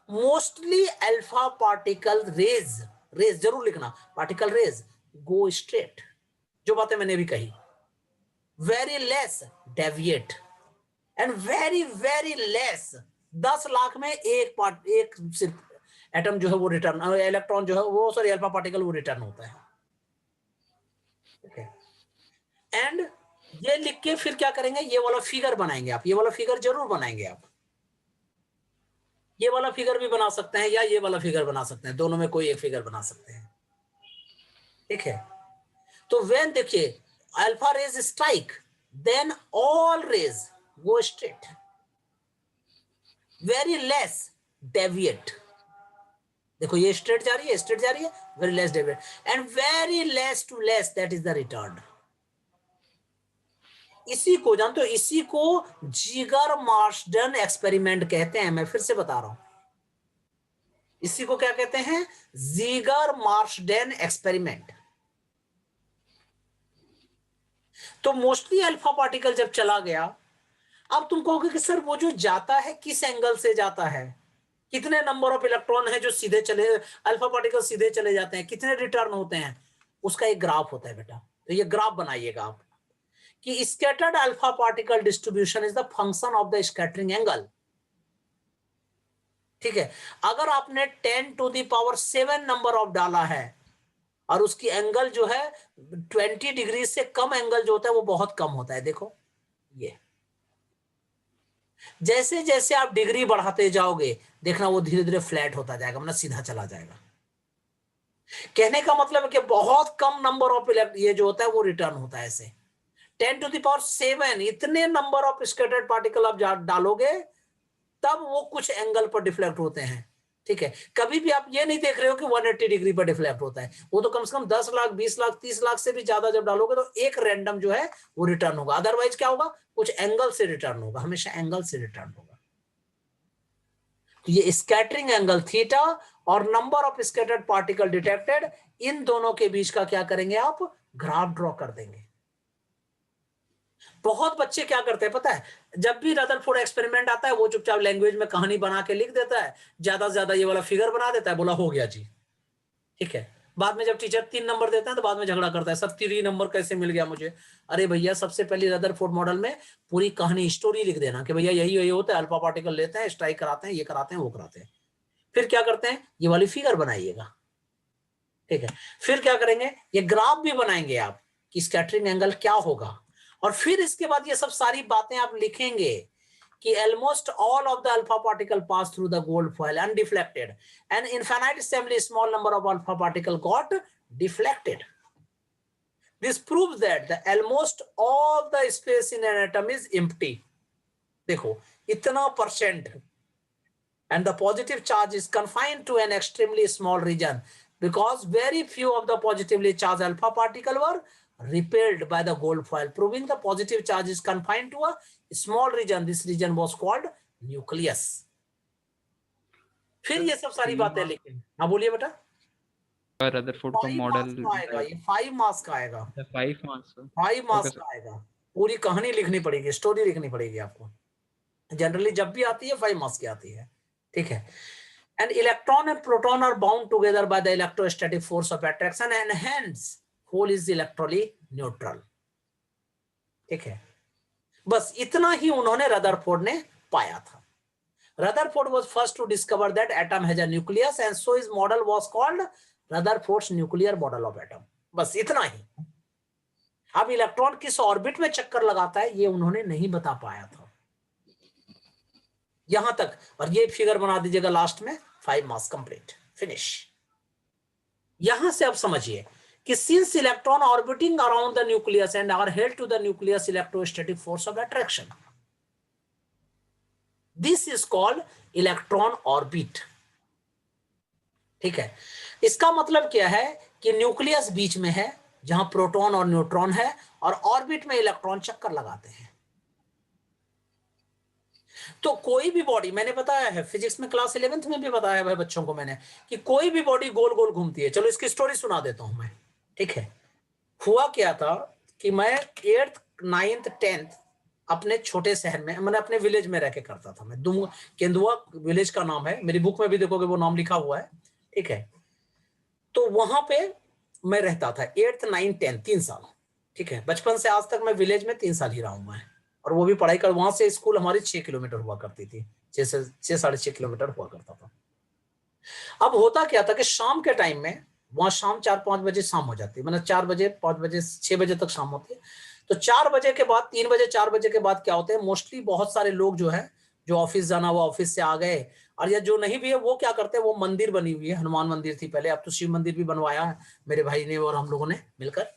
mostly alpha particle rays, rays जरूर लिखना, particle rays go straight, जो बातें मैंने भी कही, very less deviate and very less, 10 lakh में एक सिर्फ एटम जो है वो रिटर्न, इलेक्ट्रॉन जो है वो, सॉरी अल्फा पार्टिकल वो रिटर्न होता है, ठीक है। एंड ये लिख के फिर क्या करेंगे, ये वाला फिगर बनाएंगे आप, ये वाला फिगर जरूर बनाएंगे आप, ये वाला फिगर भी बना सकते हैं या ये वाला फिगर बना सकते हैं, दोनों में कोई एक फिगर बना सकते हैं, ठीक है। तो व्हेन देखिए alpha rays strike, then all rays go straight, very less deviate, देखो ये स्ट्रेट जा रही है, स्ट्रेट जा रही है, very less deviate, and very less too less, that is the return. इसी को जानते हो, इसी को जीगर मार्शडेन एक्सपेरिमेंट कहते हैं, मैं फिर से बता रहा हूं, इसी को क्या कहते हैं, जीगर मार्शडेन एक्सपेरिमेंट। तो मोस्टली अल्फा पार्टिकल जब चला गया, अब तुम कहोगे कि सर वो जो जाता है किस एंगल से जाता है, कितने नंबर ऑफ इलेक्ट्रॉन है जो सीधे चले, अल्फा पार्टिकल सीधे चले जाते हैं, कितने रिटर्न होते हैं, उसका एक ग्राफ होता है बेटा। तो ये ग्राफ बनाइएगा आप, कि scattered alpha particle distribution is the function of the scattering angle, ठीक है। अगर आपने 10⁻7 नंबर ऑफ डाला है और उसकी एंगल जो है 20 डिग्री से कम एंगल जो होता है वो बहुत कम होता है, देखो ये जैसे जैसे आप डिग्री बढ़ाते जाओगे, देखना वो धीरे धीरे फ्लैट होता जाएगा, मतलब सीधा चला जाएगा। कहने का मतलब है कि बहुत कम नंबर ऑफ ये जो होता है वो रिटर्न होता है ऐसे। 10⁻7 इतने नंबर ऑफ स्कैटर्ड पार्टिकल आप डालोगे तब वो कुछ एंगल पर डिफ्लेक्ट होते हैं, ठीक है। कभी भी आप ये नहीं देख रहे हो कि 180 डिग्री पर डिफ्लेक्ट होता है, वो तो कम से कम 10 लाख 20 लाख 30 लाख से भी ज्यादा जब डालोगे तो एक रैंडम जो है वो रिटर्न होगा, अदरवाइज क्या होगा, कुछ एंगल से रिटर्न होगा, हमेशा एंगल से रिटर्न होगा। तो ये स्कैटरिंग एंगल थीटा और number of scattered particle detected, इन दोनों के बीच का क्या करेंगे आप, ग्राफ ड्रॉ कर देंगे। बहुत बच्चे क्या करते हैं पता है, जब भी रदरफोर्ड एक्सपेरिमेंट आता है वो चुपचाप लैंग्वेज में कहानी बना के लिख देता है, ज्यादा से ज्यादा ये वाला फिगर बना देता है, बोला हो गया जी, ठीक है। बाद में जब टीचर 3 नंबर देता है तो बाद में झगड़ा करता है, सर 3 नंबर कैसे मिल गया मुझे। अरे भैया, सबसे पहले रदरफोर्ड मॉडल में पूरी कहानी स्टोरी लिख देना कि भैया यही यही होता है, अल्फा पार्टिकल लेते हैं, स्ट्राइक कराते हैं, ये कराते हैं, वो कराते हैं। फिर क्या करते हैं, ये वाली फिगर बनाइएगा, ठीक है। फिर क्या करेंगे, ये ग्राफ भी बनाएंगे आप कि स्कैटरिंग एंगल क्या होगा, और फिर इसके बाद ये सब सारी बातें आप लिखेंगे कि almost all of the alpha particle pass through the gold foil undeflected and infinitesimally small number of alpha particle got deflected. This proves that the almost all the space in an atom is empty. देखो इतना percent, and the positive charge is confined to an extremely small region because very few of the positively charged alpha particle were repelled by the gold foil, proving the positive charge is confined to a small region. This region was called nucleus. फिर ये सब सारी बातें लिखेंगे। हाँ बोलिए बेटा। Rutherford का 5 मॉडल मार्क्स का आएगा, ये 5 मार्क्स का आएगा, 5 मार्क्स। 5 मार्क्स का आएगा। पूरी कहानी लिखनी पड़ेगी, स्टोरी लिखनी पड़ेगी आपको। जनरली जब भी आती है 5 मार्क्स की आती है, ठीक है। And electron and proton are bound together by the electrostatic force of attraction and hence whole is electrically neutral, ठीक है। बस इतना ही उन्होंने रदरफोर्ड ने पाया था। Rutherford was first to discover that atom has a nucleus and so his model was called Rutherford's nuclear model of atom. बस इतना ही। अब इलेक्ट्रॉन किस ऑर्बिट में चक्कर लगाता है ये उन्होंने नहीं बता पाया था, यहां तक। और ये फिगर बना दीजिएगा लास्ट में, 5 मार्क्स कंप्लीट, फिनिश। यहां से अब समझिए कि since electron orbiting around the nucleus and are held to the nucleus electrostatic force of attraction, this is called electron orbit, ठीक है। इसका मतलब क्या है कि न्यूक्लियस बीच में है जहां प्रोटॉन और न्यूट्रॉन है, और ऑर्बिट में इलेक्ट्रॉन चक्कर लगाते हैं। तो कोई भी बॉडी, मैंने बताया है फिजिक्स में क्लास 11th में भी बताया है बच्चों को मैंने, कि कोई भी बॉडी गोल गोल घूमती है। चलो इसकी स्टोरी सुना देता हूं मैं, ठीक है। हुआ क्या था कि मैं 8th 9th 10th अपने छोटे शहर में, मैंने अपने विलेज में रह के करता था। मैं केंदुआ विलेज का नाम है, मेरी बुक में भी देखोगे वो नाम लिखा हुआ है, ठीक है। तो वहां पे मैं रहता था 8th 9th 10th 3 साल, ठीक है। बचपन से आज तक मैं विलेज में 3 साल ही रहा हूं मैं, और वो भी पढ़ाई कर, वहां से स्कूल हमारी 6 किलोमीटर हुआ करती थी, 6 साढ़े 6 किलोमीटर हुआ करता था। अब होता क्या था कि शाम के टाइम में वहां शाम 4-5 बजे शाम हो जाती है, मतलब 4 बजे 5 बजे 6 बजे तक शाम होती है। तो 4 बजे के बाद 3 बजे 4 बजे के बाद क्या होते हैं, मोस्टली बहुत सारे लोग जो है, जो ऑफिस जाना हुआ ऑफिस से आ गए, और या जो नहीं भी है वो क्या करते हैं, वो मंदिर बनी हुई है, हनुमान मंदिर थी पहले, अब तो शिव मंदिर भी बनवाया है मेरे भाई ने और हम लोगों ने मिलकर।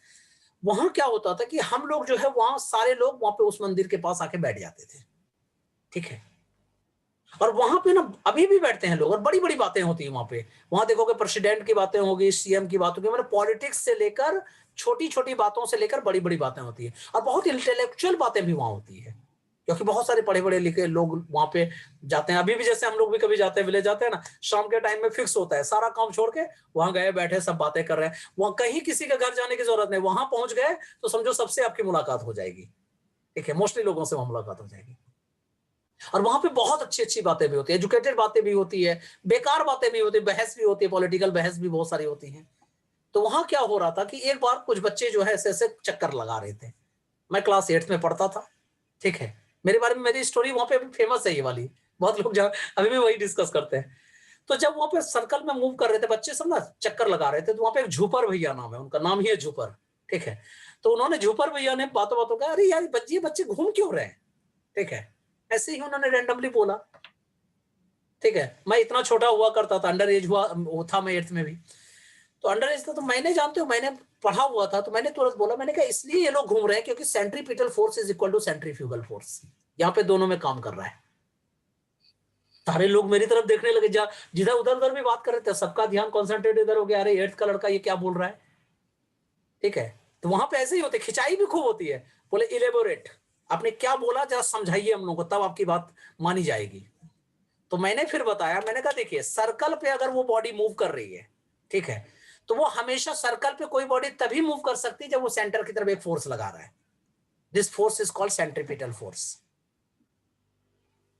वहां क्या होता था कि हम लोग जो है वहां सारे लोग वहां पे उस मंदिर के पास आके बैठ जाते थे, ठीक है। और वहां पे ना अभी भी बैठते हैं लोग, और बड़ी बड़ी बातें होती है वहां पे। वहां देखोगे प्रेसिडेंट की बातें होगी, सीएम की बात होगी, मतलब पॉलिटिक्स से लेकर छोटी छोटी बातों से लेकर बड़ी बड़ी बातें होती है, और बहुत इंटेलेक्चुअल बातें भी वहां होती है, क्योंकि बहुत सारे पढ़े पढ़े लिखे लोग वहां पे जाते हैं। अभी भी जैसे हम लोग भी कभी जाते हैं विलेज जाते हैं ना, शाम के टाइम में फिक्स होता है, सारा काम छोड़ के वहां गए, बैठे, सब बातें कर रहे हैं। वहां कहीं किसी के घर जाने की जरूरत नहीं, वहां पहुंच गए तो समझो सबसे आपकी मुलाकात हो जाएगी, ठीक है। मोस्टली लोगों से वहां मुलाकात हो जाएगी, और वहां पे बहुत अच्छी अच्छी बातें भी होती है, एजुकेटेड बातें भी होती है, बेकार बातें भी होती है, बहस भी होती है, पॉलिटिकल बहस भी बहुत सारी होती है। तो वहां क्या हो रहा था कि एक बार कुछ बच्चे जो है ऐसे ऐसे चक्कर लगा रहे थे। मैं क्लास 8th में पढ़ता था, ठीक है। मेरे बारे में मेरी स्टोरी वहां पे फेमस है ये वाली, बहुत लोग अभी भी वही डिस्कस करते हैं। तो जब वहां पे सर्कल में मूव कर रहे थे बच्चे सब ना, चक्कर लगा रहे थे, तो वहां पे एक झूपर भैया नाम है, उनका नाम ही है झूपर, ठीक है। तो उन्होंने झूपर भैया ने बातों बातों कहा, अरे यार बच्चे घूम क्यों रहे हैं, ठीक है। ऐसे ही उन्होंने रैंडमली बोला, ठीक है। मैं इतना छोटा हुआ करता था, अंडर एज हुआ वो था मैं 8th में भी, तो अंडर एज था, तो मैंने जानते हो मैंने पढ़ा हुआ था, तो मैंने तुरंत बोला, मैंने कहा इसलिए ये लोग घूम रहे हैं क्योंकि centripetal force is equal to centrifugal force, यहाँ पे दोनों में काम कर रहा है। सारे लोग मेरी तरफ देखने लगे, जिधर उधर उधर भी बात कर रहे थे, सबका ध्यान कॉन्सेंट्रेट इधर हो गया, अरे 8th का लड़का ये क्या बोल रहा है, ठीक है। तो वहां पे ऐसे ही होते, खिंचाई भी खूब होती है। बोले इलेबोरेट, आपने क्या बोला जरा समझाइए हम लोग को, तब आपकी बात मानी जाएगी। तो मैंने फिर बताया, मैंने कहा देखिए सर्कल पे अगर वो बॉडी मूव कर रही है, ठीक है, तो वो हमेशा सर्कल पे कोई बॉडी तभी मूव कर सकती है जब वो सेंटर की तरफ एक फोर्स लगा रहा है. This force is called centripetal force.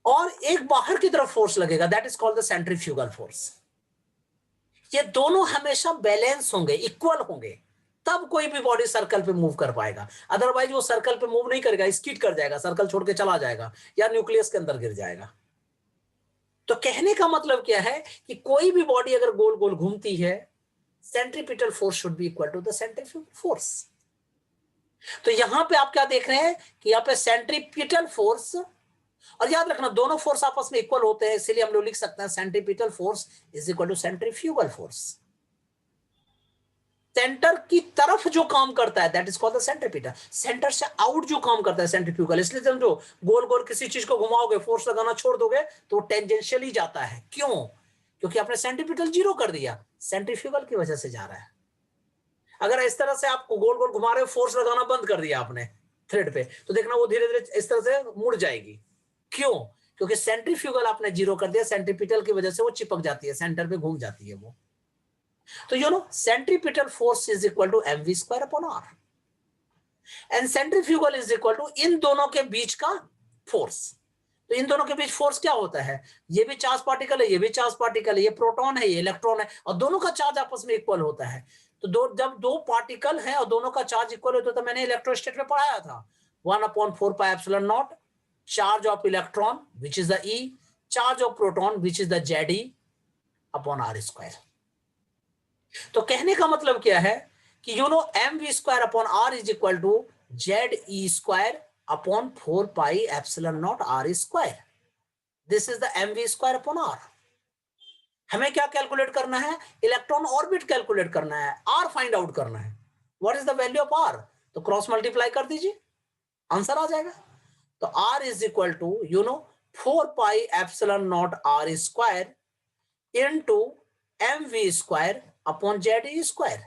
और एक बाहर की तरफ फोर्स लगेगा, that is called the centrifugal force. ये दोनों हमेशा बैलेंस होंगे, इक्वल होंगे, तब कोई भी बॉडी सर्कल पे मूव कर पाएगा. अदरवाइज वो सर्कल पे मूव नहीं करेगा, स्किड कर जाएगा, सर्कल छोड़ के चला जाएगा या न्यूक्लियस के अंदर गिर जाएगा. तो कहने का मतलब क्या है कि कोई भी बॉडी अगर गोल गोल घूमती है, centripetal force should be equal to the centrifugal force. तो यहां पे आप क्या देख रहे हैं कि यहां पे सेंट्रीपिटल फोर्स, और याद रखना दोनों फोर्स आपस में इक्वल होते हैं, इसीलिए हम लोग लिख सकते हैं centripetal force is equal to centrifugal force. Centre की तरफ जो काम करता है that is called the centripetal. Centre से आउट जो काम करता है सेंट्रीफ्यूगल. इसलिए समझो, गोल गोल किसी चीज को घुमाओगे, फोर्स लगाना छोड़ दोगे तो टेंजेंशियली जाता है. क्यों? क्योंकि आपने सेंट्रीपिटल जीरो कर दिया, सेंट्रीफ्यूगल की वजह से जा रहा है. अगर इस तरह से आपको गोल गोल घुमा रहे हो, फोर्स लगाना बंद कर दिया आपने थ्रेड पे, तो देखना वो धीरे धीरे इस तरह से मुड़ जाएगी. क्यों? क्योंकि सेंट्रीफ्यूगल आपने जीरो कर दिया, सेंट्रीपिटल की वजह से वो चिपक जाती है, सेंटर पे घूम जाती है वो. तो you know centripetal force is equal to mv square upon r, and centrifugal is equal to इन दोनों के बीच का फोर्स. तो इन दोनों के बीच फोर्स क्या होता है? ये भी चार्ज पार्टिकल है, ये भी चार्ज पार्टिकल है, ये प्रोटॉन है, ये इलेक्ट्रॉन है, और दोनों का चार्ज आपस में इक्वल होता है. तो जब दो पार्टिकल हैं और दोनों का चार्ज इक्वल होता है, तो मैंने इलेक्ट्रोस्टैट में पढ़ाया था 1/4πε0 charge of electron which is the E, charge of proton which is the ZE upon r square. तो कहने का मतलब क्या है कि you know mv square upon r is equal to ZE square upon 4πε0 r square. This is the mv square upon r. हमें क्या calculate करना है? इलेक्ट्रॉन ऑर्बिट कैलकुलेट करना है, r फाइंड आउट करना है. What is the value of r? तो cross multiply कर दीजिए, आंसर आ जाएगा. तो r is equal to you know 4πε0 r square into mv square upon ZE square.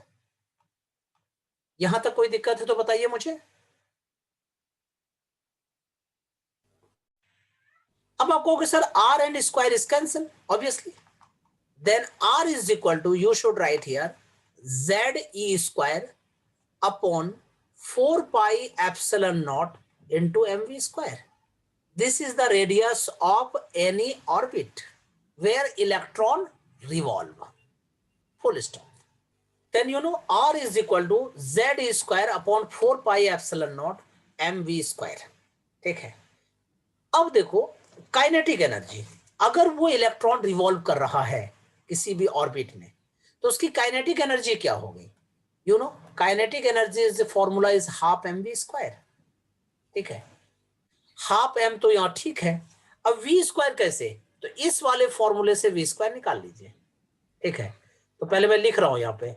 यहां तक कोई दिक्कत है तो बताइए मुझे. अब आप कहोगे sir r and square is cancel, obviously. Then r is equal to, you should write here, ZE square upon 4πε0 into mv square. This is the radius of any orbit where electron revolve. Full stop. Then you know r is equal to ZE square upon 4πε0 mv square. ठीक है. अब देखो kinetic energy, अगर वो electron revolve कर रहा है किसी भी ऑर्बिट में, तो उसकी काइनेटिक एनर्जी क्या होगी? You know kinetic energy is formula is half mv square. ठीक है, हाफ m तो यहां ठीक है. अब v स्क्वायर कैसे? तो इस वाले फॉर्मूले से v स्क्वायर निकाल लीजिए. ठीक है, तो पहले मैं लिख रहा हूं यहां पे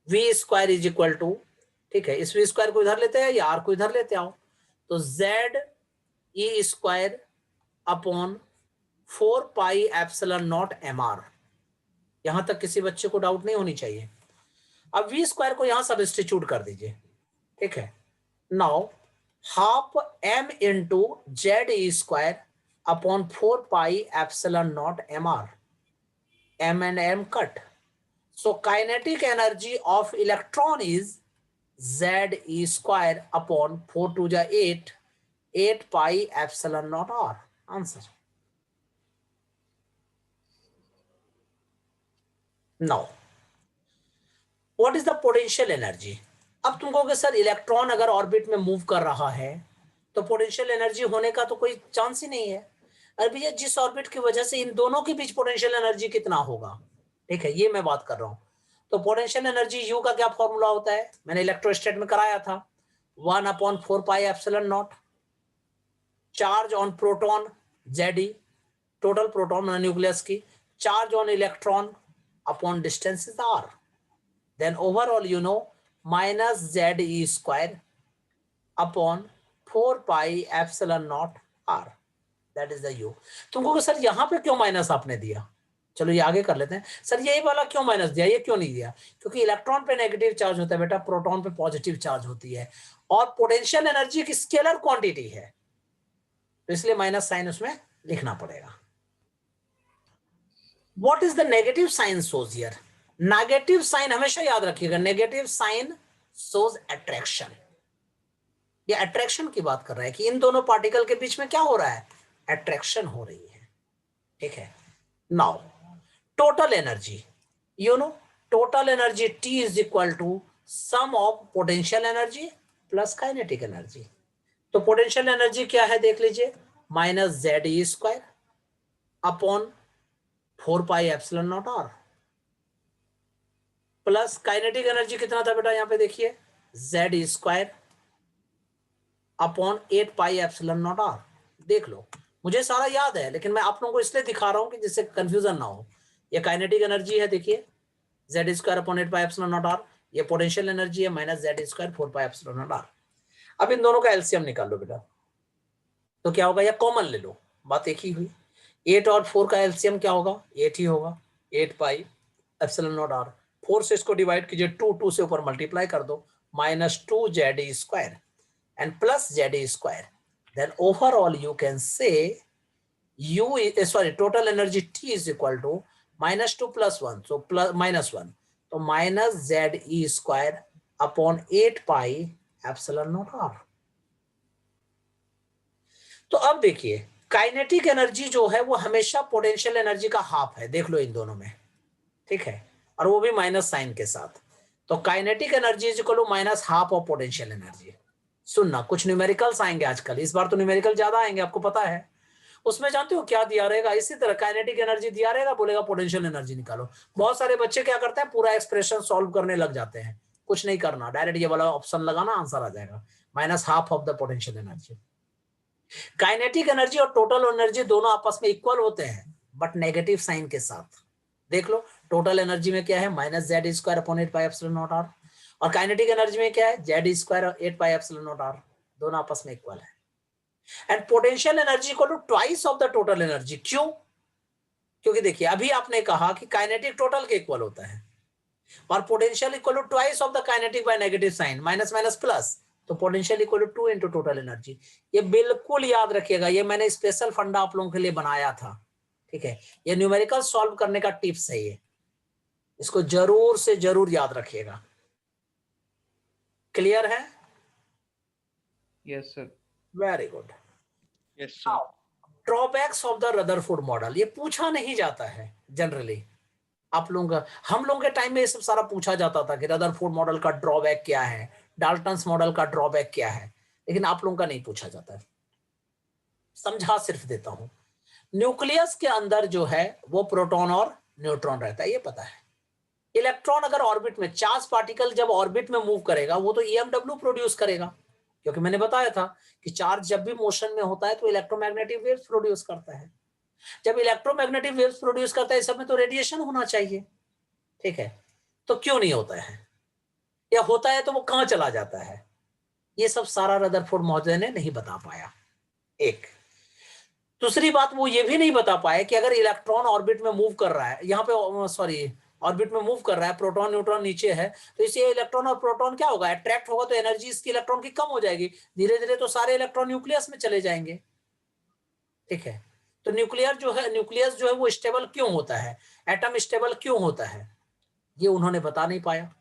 v square is equal to, ठीक है, इस v स्क्वायर को इधर लेते हैं या r को इधर लेते आओ, तो ZE स्क्वायर अपॉन 4πε0 mr. यहां तक किसी बच्चे को डाउट नहीं होनी चाहिए. अब v स्क्वायर को यहां सब्स्टिट्यूट कर दीजिए. ठीक है, now half m into ZE square upon 4πε0 mr. m and m cut. So kinetic energy of electron is ZE square upon 4 to the 8πε0 r. Answer. Now, what is the potential energy? अब तुम कहोगे sir electron अगर orbit में move कर रहा है तो potential energy होने का तो कोई चांस ही नहीं है. अरे भैया जिस ऑर्बिट की वजह से इन दोनों के बीच पोटेंशियल एनर्जी कितना होगा, ठीक है, ये मैं बात कर रहा हूं. तो पोटेंशियल एनर्जी यू का क्या फॉर्मूला होता है? मैंने इलेक्ट्रोस्टैट में कराया था, 1/4πε0 charge on proton ZE, total proton nucleus की, charge on electron upon distance is r. Then overall you know minus ZE square upon 4πε0 r. That is the u. तुमको सर यहां पे क्यों माइनस आपने दिया? चलो ये आगे कर लेते हैं. सर ये वाला क्यों माइनस दिया, ये क्यों नहीं दिया? क्योंकि इलेक्ट्रॉन पे नेगेटिव चार्ज होता है बेटा, प्रोटॉन पे पॉजिटिव चार्ज होती है, और पोटेंशियल एनर्जी की स्केलर क्वांटिटी है, तो इसलिए माइनस साइन उसमें लिखना पड़ेगा. What is the negative sign shows here? Negative sign हमेशा याद रखिएगा, नेगेटिव साइन शोज अट्रैक्शन। ये अट्रैक्शन की बात कर रहा है कि इन दोनों पार्टिकल के बीच में क्या हो रहा है, अट्रैक्शन हो रही है। ठीक है, now total energy, you know total energy T is equal to sum of potential energy plus kinetic energy. तो पोटेंशियल एनर्जी क्या है देख लीजिए, minus ZE² upon 4πε0r plus kinetic energy कितना था बेटा, यहां पे देखिए ZE² अपॉन 8πε0r। देख लो, मुझे सारा याद है लेकिन मैं आप लोगों को इसलिए दिखा रहा हूं कि जिससे कंफ्यूजन ना हो। ये काइनेटिक एनर्जी है, देखिए Z² अपॉन 8πε0r, ये पोटेंशियल एनर्जी है माइनस Z² 4πε0r। अब इन दोनों का एलसीएम निकाल लो बेटा, तो क्या होगा, या कॉमन ले लो, बात एक ही हुई। 8 और 4 का एलसीएम क्या होगा, 8 ही होगा, 8πε0r। 4 से इसको डिवाइड कीजिए, 2 से ऊपर मल्टीप्लाई कर दो, -2ZE² and plus ZE², then overall you can say total energy T is equal to -2 + 1, so plus -1, तो माइनस ZE² अपॉन 8πε0r। तो अब देखिए काइनेटिक एनर्जी जो है वो हमेशा पोटेंशियल एनर्जी का हाफ है, देख लो इन दोनों में, ठीक है, और वो भी माइनस साइन के साथ। तो kinetic energy is equal to minus half of potential energy. सुनना, कुछ न्यूमेरिकल्स आएंगे आजकल, इस बार तो न्यूमेरिकल ज्यादा आएंगे, आपको पता है। उसमें जानते हो क्या दिया रहेगा, इसी तरह काइनेटिक एनर्जी दिया रहेगा, बोलेगा पोटेंशियल एनर्जी निकालो। बहुत सारे बच्चे क्या करते हैं, पूरा एक्सप्रेशन सॉल्व करने लग जाते हैं। कुछ नहीं करना, डायरेक्ट ये वाला ऑप्शन लगाना, आंसर आ जाएगा, minus half of the potential energy. Kinetic energy और टोटल एनर्जी दोनों आपस में इक्वल होते हैं, बट नेगेटिव साइन के साथ। देख लो टोटल एनर्जी में क्या है, माइनस ZE² अपॉन 8πε0r, और काइनेटिक एनर्जी में क्या है, ZE² और 8πε0r, दोनों आपस में इक्वल है। And potential energy equal to twice of the total energy. क्यों? क्योंकि देखिए अभी आपने कहा कि काइनेटिक टोटल के इक्वल होता है, और potential equal to twice of the kinetic by negative sign, minus minus plus, तो potential equal to 2 into total energy. ये बिल्कुल याद रखिएगा, ये मैंने स्पेशल फंडा आप लोगों के लिए बनाया था, ठीक है। ये न्यूमेरिकल सॉल्व करने का टिप्स है, ये इसको जरूर से जरूर याद रखिएगा। क्लियर है? Yes, sir. Very good. Yes, sir. Drawbacks of the Rutherford model, ये पूछा नहीं जाता है जनरली। आप लोगों का, हम लोगों के टाइम में ये सब सारा पूछा जाता था कि रदरफोर्ड मॉडल का ड्रॉबैक क्या है, डाल्टन्स मॉडल का ड्रॉबैक क्या है, लेकिन आप लोगों का नहीं पूछा जाता है। समझा सिर्फ देता हूं, न्यूक्लियस के अंदर जो है वो प्रोटॉन और न्यूट्रॉन रहता है, ये पता है। इलेक्ट्रॉन अगर ऑर्बिट में, चार्ज पार्टिकल जब ऑर्बिट में मूव करेगा वो तो EMW प्रोड्यूस करेगा, क्योंकि मैंने बताया था कि चार्ज जब भी मोशन में होता है तो इलेक्ट्रोमैग्नेटिक वेव्स प्रोड्यूस करता है। जब इलेक्ट्रोमैग्नेटिक वेव्स प्रोड्यूस करता है, सब में तो रेडिएशन होना चाहिए, ठीक है। तो क्यों नहीं होता है, या होता है तो वो कहां चला जाता है, ये सब सारा रदरफोर्ड मॉडल ने नहीं बता पाया। एक दूसरी बात, वो ये भी नहीं बता पाए कि अगर इलेक्ट्रॉन ऑर्बिट में मूव कर रहा है, यहाँ पे सॉरी ऑर्बिट में मूव कर रहा है, प्रोटॉन न्यूट्रॉन नीचे है, तो इससे इलेक्ट्रॉन और प्रोटॉन क्या होगा, अट्रैक्ट होगा, तो एनर्जी इसकी इलेक्ट्रॉन की कम हो जाएगी, धीरे धीरे तो सारे इलेक्ट्रॉन न्यूक्लियस में चले जाएंगे, ठीक है। तो न्यूक्लियर जो है, न्यूक्लियस जो है वो स्टेबल क्यों होता है, एटम स्टेबल क्यों होता है, ये उन्होंने बता नहीं पाया,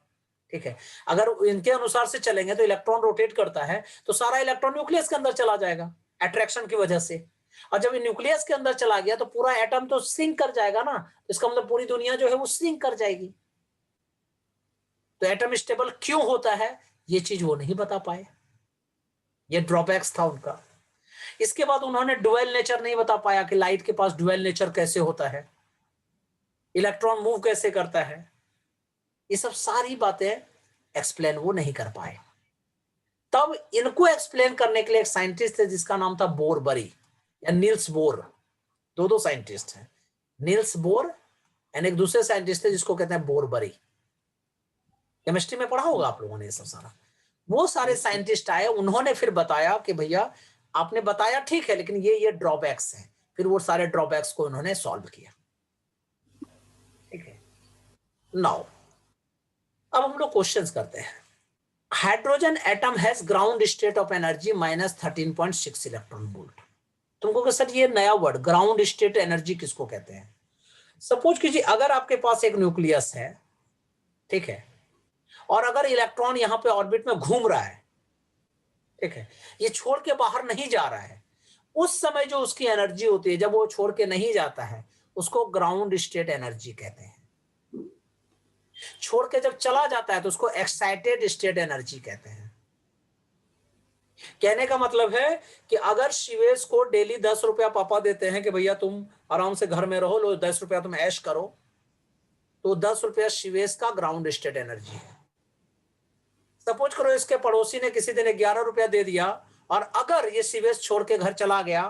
ठीक है। अगर इनके अनुसार से चलेंगे तो इलेक्ट्रॉन रोटेट करता है तो सारा इलेक्ट्रॉन न्यूक्लियस के अंदर चला जाएगा अट्रैक्शन की वजह से, और जब न्यूक्लियस के अंदर चला गया तो पूरा एटम तो सिंक कर जाएगा ना, इसका मतलब पूरी दुनिया जो है वो सिंक कर जाएगी। तो एटम स्टेबल क्यों होता है, ये चीज वो नहीं बता पाए, ये ड्रॉबैक्स था उनका। इसके बाद उन्होंने ड्यूअल नेचर नहीं बता पाया कि लाइट के पास ड्यूअल नेचर कैसे होता है, इलेक्ट्रॉन मूव कैसे करता है, ये सब सारी बातें एक्सप्लेन वो नहीं कर पाए। तब इनको एक्सप्लेन करने के लिए एक साइंटिस्ट है जिसका नाम था बोरबरी या नील्स बोर, दो साइंटिस्ट हैं, नील्स बोर एंड एक दूसरे साइंटिस्ट है जिसको कहते हैं बोरबरी। केमिस्ट्री में पढ़ा होगा आप लोगों ने ये सब सारा। वो सारे साइंटिस्ट आए, उन्होंने फिर बताया कि भैया आपने बताया ठीक है, लेकिन ये ड्रॉबैक्स हैं। फिर वो सारे ड्रॉबैक्स को उन्होंने सॉल्व किया, ठीक है। नाउ अब हम लोग क्वेश्चंस करते हैं। Hydrogen atom has ground state of energy -13.6 electron volt. तुमको कि सर ये नया वर्ड ग्राउंड स्टेट एनर्जी किसको कहते हैं, सपोज कीजिए अगर आपके पास एक न्यूक्लियस है, ठीक है, और अगर इलेक्ट्रॉन यहां पे ऑर्बिट में घूम रहा है, ठीक है, ये छोड़ के बाहर नहीं जा रहा है, उस समय जो उसकी एनर्जी होती है जब वो छोड़ के नहीं जाता है, उसको ग्राउंड स्टेट एनर्जी कहते हैं। छोड़ के जब चला जाता है तो उसको एक्साइटेड स्टेट एनर्जी कहते हैं। कहने का मतलब है कि अगर शिवेश को डेली 10 रुपया पापा देते हैं कि भैया तुम आराम से घर में रहो, लो 10 रुपया तुम ऐश करो, तो 10 रुपया शिवेश का ग्राउंड स्टेट एनर्जी है। सपोज करो इसके पड़ोसी ने किसी दिन 11 रुपया दे दिया और अगर ये शिवेश छोड़ के घर चला गया,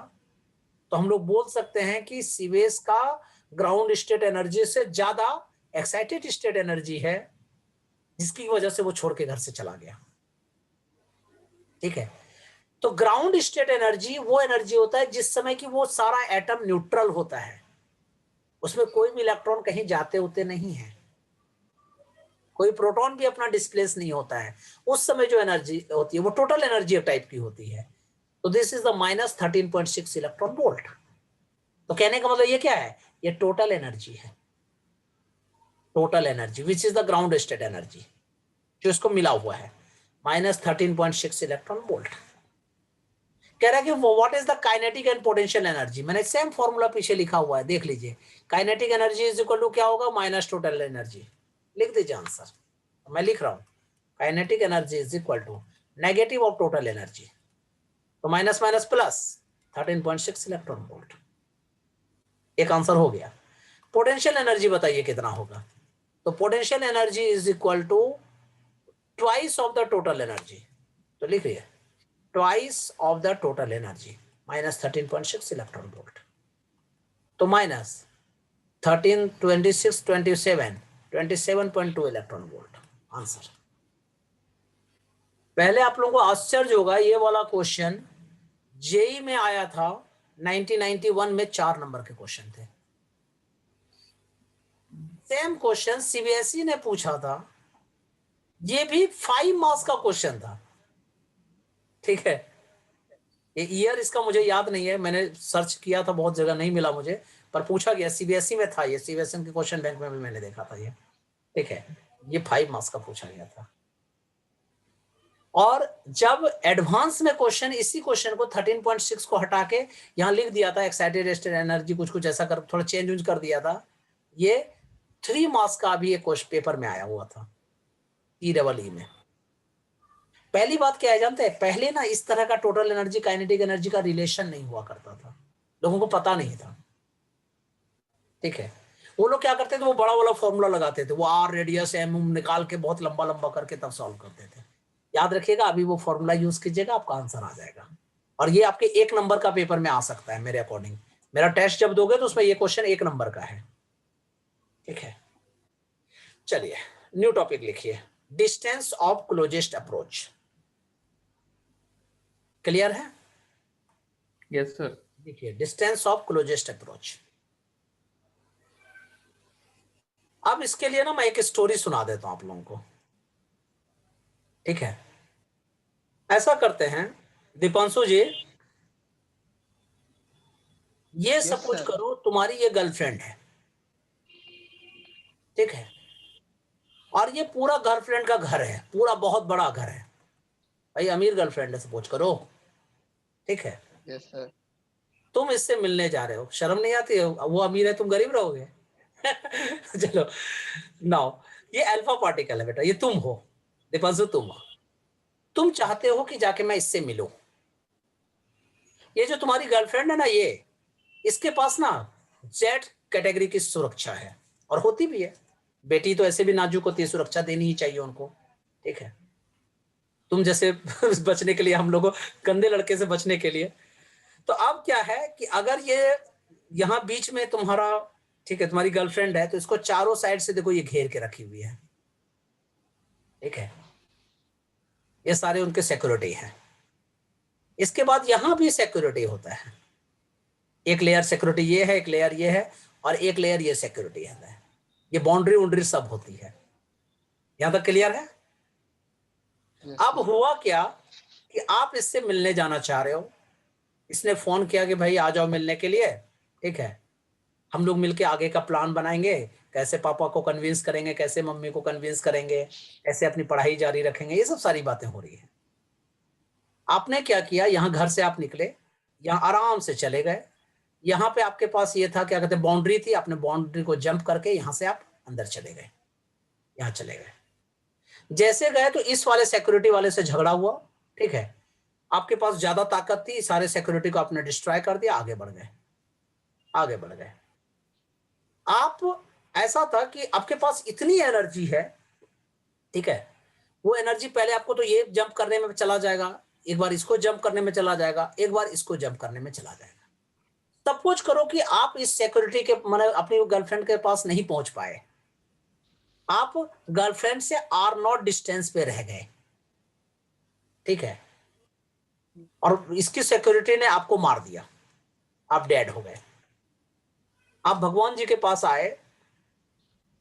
तो हम लोग बोल सकते हैं कि शिवेश का ग्राउंड स्टेट एनर्जी से ज्यादा एक्साइटेड स्टेट एनर्जी है, जिसकी वजह से वो छोड़ के घर से चला गया। ठीक है, तो ग्राउंड स्टेट एनर्जी वो एनर्जी होता है जिस समय कि वो सारा एटम न्यूट्रल होता है, उसमें कोई भी इलेक्ट्रॉन कहीं जाते होते नहीं है, कोई प्रोटॉन भी अपना डिस्प्लेस नहीं होता है। उस समय जो एनर्जी होती है वो टोटल एनर्जी टाइप की होती है। तो this is the -13.6 electron volt. तो कहने का मतलब ये क्या है, ये टोटल एनर्जी है, total energy which is the ground state energy जो इसको मिला हुआ है, -13.6 इलेक्ट्रॉन वोल्ट। कह रहा है कि what is the kinetic and potential energy. मैंने सेम फॉर्मूला पीछे लिखा हुआ है, देख लीजिए। Kinetic energy is equal to क्या होगा, माइनस टोटल एनर्जी। लिख दीजिए आंसर, मैं लिख रहा हूं, kinetic energy is equal to negative of total energy, तो minus minus plus 13.6 electron volt. एक आंसर हो गया। पोटेंशियल एनर्जी बताइए कितना होगा, तो potential energy is equal to twice of the total energy, तो लिखिए twice of the total energy -13.6 electron volt, तो -13, 26, 27.2 इलेक्ट्रॉन वोल्ट आंसर। पहले आप लोगों को आश्चर्य होगा, ये वाला क्वेश्चन जेई में आया था 1991 में, 4 नंबर के क्वेश्चन थे। सेम क्वेश्चन सीबीएसई ने पूछा था, ये भी 5 मार्क्स का क्वेश्चन था। ठीक है, ये ईयर इसका मुझे याद नहीं है, मैंने सर्च किया था बहुत जगह, नहीं मिला मुझे, पर पूछा गया, सीबीएसई में था ये, सीबीएसई के क्वेश्चन बैंक में भी मैंने देखा था ये। ठीक है, ये 5 मार्क्स का पूछा गया था। और जब एडवांस में क्वेश्चन, इसी क्वेश्चन को 13.6 को हटा के यहां लिख दिया था एक्साइटेड स्टेट एनर्जी, कुछ कुछ ऐसा कर थोड़ा चेंज कर दिया था। ये 3 मार्क्स का भी एक क्वेश्चन पेपर में आया हुआ था, EEE में। पहली बात क्या है जानते हैं, पहले ना इस तरह का टोटल एनर्जी काइनेटिक एनर्जी का रिलेशन नहीं हुआ करता था, लोगों को पता नहीं था। ठीक है, वो लोग क्या करते थे, वो बड़ा वाला फॉर्मूला लगाते थे, वो आर रेडियस एम निकाल के बहुत लंबा लंबा करके तब सॉल्व करते थे। याद रखिएगा, अभी वो फॉर्मूला यूज कीजिएगा, आपका आंसर आ जाएगा। और ये आपके 1 नंबर का पेपर में आ सकता है मेरे अकॉर्डिंग। मेरा टेस्ट जब दोगे तो उसमें ये क्वेश्चन 1 नंबर का है। ठीक है, चलिए न्यू टॉपिक लिखिए, distance of closest approach. Clear है? Yes, sir. देखिए, डिस्टेंस ऑफ क्लोजेस्ट अप्रोच। अब इसके लिए ना मैं एक स्टोरी सुना देता हूं आप लोगों को। ठीक है, ऐसा करते हैं दीपांशु जी, ये सपोज करो तुम्हारी ये गर्लफ्रेंड है, ठीक है, और ये पूरा गर्लफ्रेंड का घर है, पूरा बहुत बड़ा घर है, भाई अमीर गर्लफ्रेंड है सपोज करो। ठीक है, Yes, sir. तुम इससे मिलने जा रहे हो, शर्म नहीं आती है, वो अमीर है तुम गरीब रहोगे? चलो नाउ, ये अल्फा पार्टिकल है बेटा, ये तुम हो दीपांशु, तुम चाहते हो कि जाके मैं इससे मिलूं। ये जो तुम्हारी गर्लफ्रेंड है ना, ये इसके पास ना जेड कैटेगरी की सुरक्षा है, और होती भी है, बेटी तो ऐसे भी नाजुक होती है, सुरक्षा देनी ही चाहिए उनको। ठीक है, तुम जैसे बचने के लिए, हम लोगों गंदे लड़के से बचने के लिए। तो अब क्या है कि अगर ये यहाँ बीच में तुम्हारा, ठीक है, तुम्हारी गर्लफ्रेंड है, तो इसको चारों साइड से देखो ये घेर के रखी हुई है। ठीक है, ये सारे उनके सिक्योरिटी है। इसके बाद यहां भी सिक्योरिटी होता है, एक लेयर सिक्योरिटी ये है, एक लेयर ये है, और एक लेयर ये सिक्योरिटी है। ये बाउंड्री उंड्री सब होती है। यहां तक क्लियर है? Yes, अब हुआ क्या कि आप इससे मिलने जाना चाह रहे हो, इसने फोन किया कि भाई आ जाओ मिलने के लिए। ठीक है, हम लोग मिलके आगे का प्लान बनाएंगे, कैसे पापा को कन्विंस करेंगे, कैसे मम्मी को कन्विंस करेंगे, कैसे अपनी पढ़ाई जारी रखेंगे, ये सब सारी बातें हो रही है। आपने क्या किया, यहाँ घर से आप निकले, यहाँ आराम से चले गए, यहाँ पे आपके पास ये था, क्या कहते हैं, बाउंड्री थी, आपने बाउंड्री को जंप करके यहाँ से आप अंदर चले गए, यहाँ चले गए। जैसे गए तो इस वाले सिक्योरिटी वाले से झगड़ा हुआ, ठीक है, आपके पास ज्यादा ताकत थी, सारे सिक्योरिटी को आपने डिस्ट्रॉय कर दिया, आगे बढ़ गए, आगे बढ़ गए। आप, ऐसा था कि आपके पास इतनी एनर्जी है, ठीक है, वो एनर्जी पहले आपको तो ये जंप करने में चला जाएगा, एक बार इसको जंप करने में चला जाएगा, एक बार इसको जंप करने में चला जाएगा। सपोज करो कि आप इस सिक्योरिटी के माने अपनी गर्लफ्रेंड के पास नहीं पहुंच पाए, आप गर्लफ्रेंड से R0 डिस्टेंस पे रह गए, ठीक है, और इसकी सिक्योरिटी ने आपको मार दिया, आप डेड हो गए। आप भगवान जी के पास आए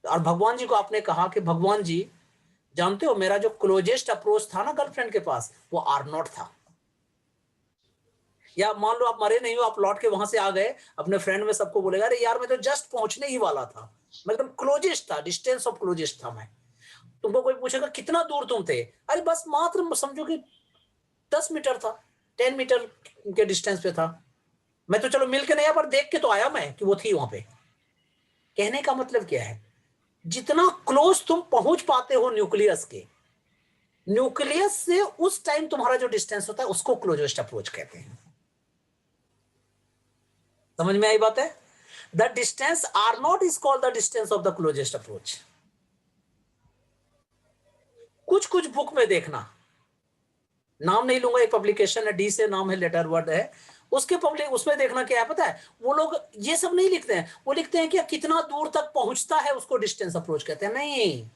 और भगवान जी को आपने कहा कि भगवान जी, जानते हो मेरा जो क्लोजेस्ट अप्रोच था ना गर्लफ्रेंड के पास, वो R0 था। या मान लो आप मरे नहीं हो, आप लौट के वहां से आ गए, अपने फ्रेंड में सबको बोलेगा, अरे यार मैं तो जस्ट पहुंचने ही वाला था, मैं एकदम क्लोजेस्ट था, डिस्टेंस ऑफ क्लोजेस्ट था मैं। तुमको कोई पूछेगा कितना दूर तुम थे, अरे बस मात्र समझो कि 10 मीटर था, 10 मीटर के डिस्टेंस पे था, मैं तो चलो मिल के नहीं आया, पर देख के तो आया मैं कि वो थी वहां पे। कहने का मतलब क्या है, जितना क्लोज तुम पहुंच पाते हो न्यूक्लियस के, न्यूक्लियस से उस टाइम तुम्हारा जो डिस्टेंस होता है उसको क्लोजेस्ट अप्रोच कहते हैं। समझ में आई बात है? The distance R0 is called the distance of the closest approach. कुछ कुछ बुक में देखना, नाम नहीं लूंगा, एक पब्लिकेशन है, डी से नाम है, लेटर वर्ड है उसके, पब्लिक उसमें देखना क्या है पता है, वो लोग ये सब नहीं लिखते हैं, वो लिखते हैं कि कितना दूर तक पहुंचता है उसको डिस्टेंस अप्रोच कहते हैं। नहीं,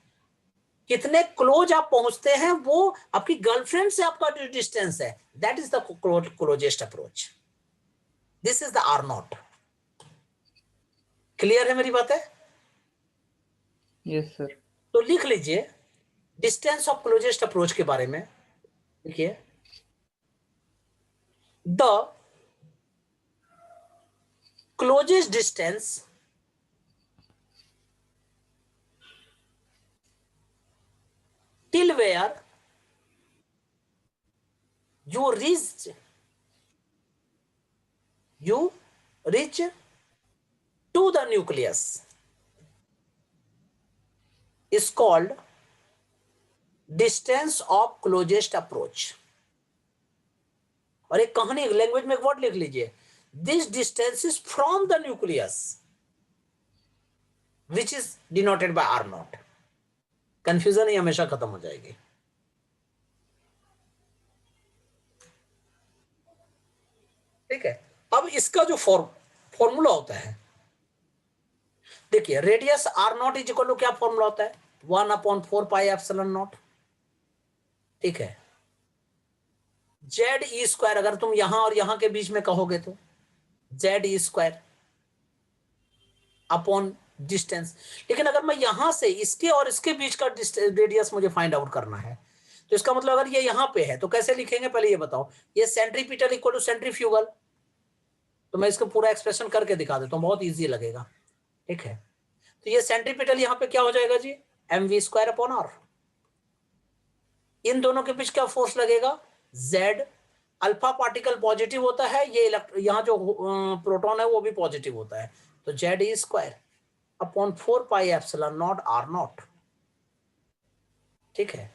कितने क्लोज आप पहुंचते हैं वो आपकी गर्लफ्रेंड से आपका जो डिस्टेंस है, that is the closest approach, this is the R0। Clear है मेरी बात है? Yes sir. तो लिख लीजिए डिस्टेंस ऑफ क्लोजेस्ट अप्रोच के बारे में, देखिए, the closest distance till where you reach to the nucleus is called distance of closest approach। और एक कहानी लैंग्वेज में एक वर्ड लिख लीजिए, this distance is from the nucleus which is denoted by R0। Confusion ही हमेशा खत्म हो जाएगी। ठीक है, अब इसका जो फॉर्मूला होता है, देखिए, radius R0 is equal to क्या फॉर्मूला होता है, 1/4πε0। ठीक है, ZE², अगर तुम यहां और यहां के बीच में कहोगे तो ZE² अपॉन डिस्टेंस। लेकिन अगर मैं यहां से इसके और इसके बीच का रेडियस मुझे फाइंड आउट करना है, तो इसका मतलब अगर ये यहां पे है तो कैसे लिखेंगे, पहले ये बताओ। ये सेंट्रीपिटल इक्वल टू सेंट्रीफ्यूगल, तो मैं इसको पूरा एक्सप्रेशन करके दिखा देता हूं, बहुत ईजी लगेगा। ठीक है, तो ये सेंट्रीपिटल यहाँ पे क्या हो जाएगा जी, mv² अपॉन r। इन दोनों के बीच क्या फोर्स लगेगा, z। अल्फा पार्टिकल पॉजिटिव होता है, ये यहाँ जो प्रोटॉन है वो भी पॉजिटिव होता है, तो ZE² अपॉन 4πε0 R0। ठीक है,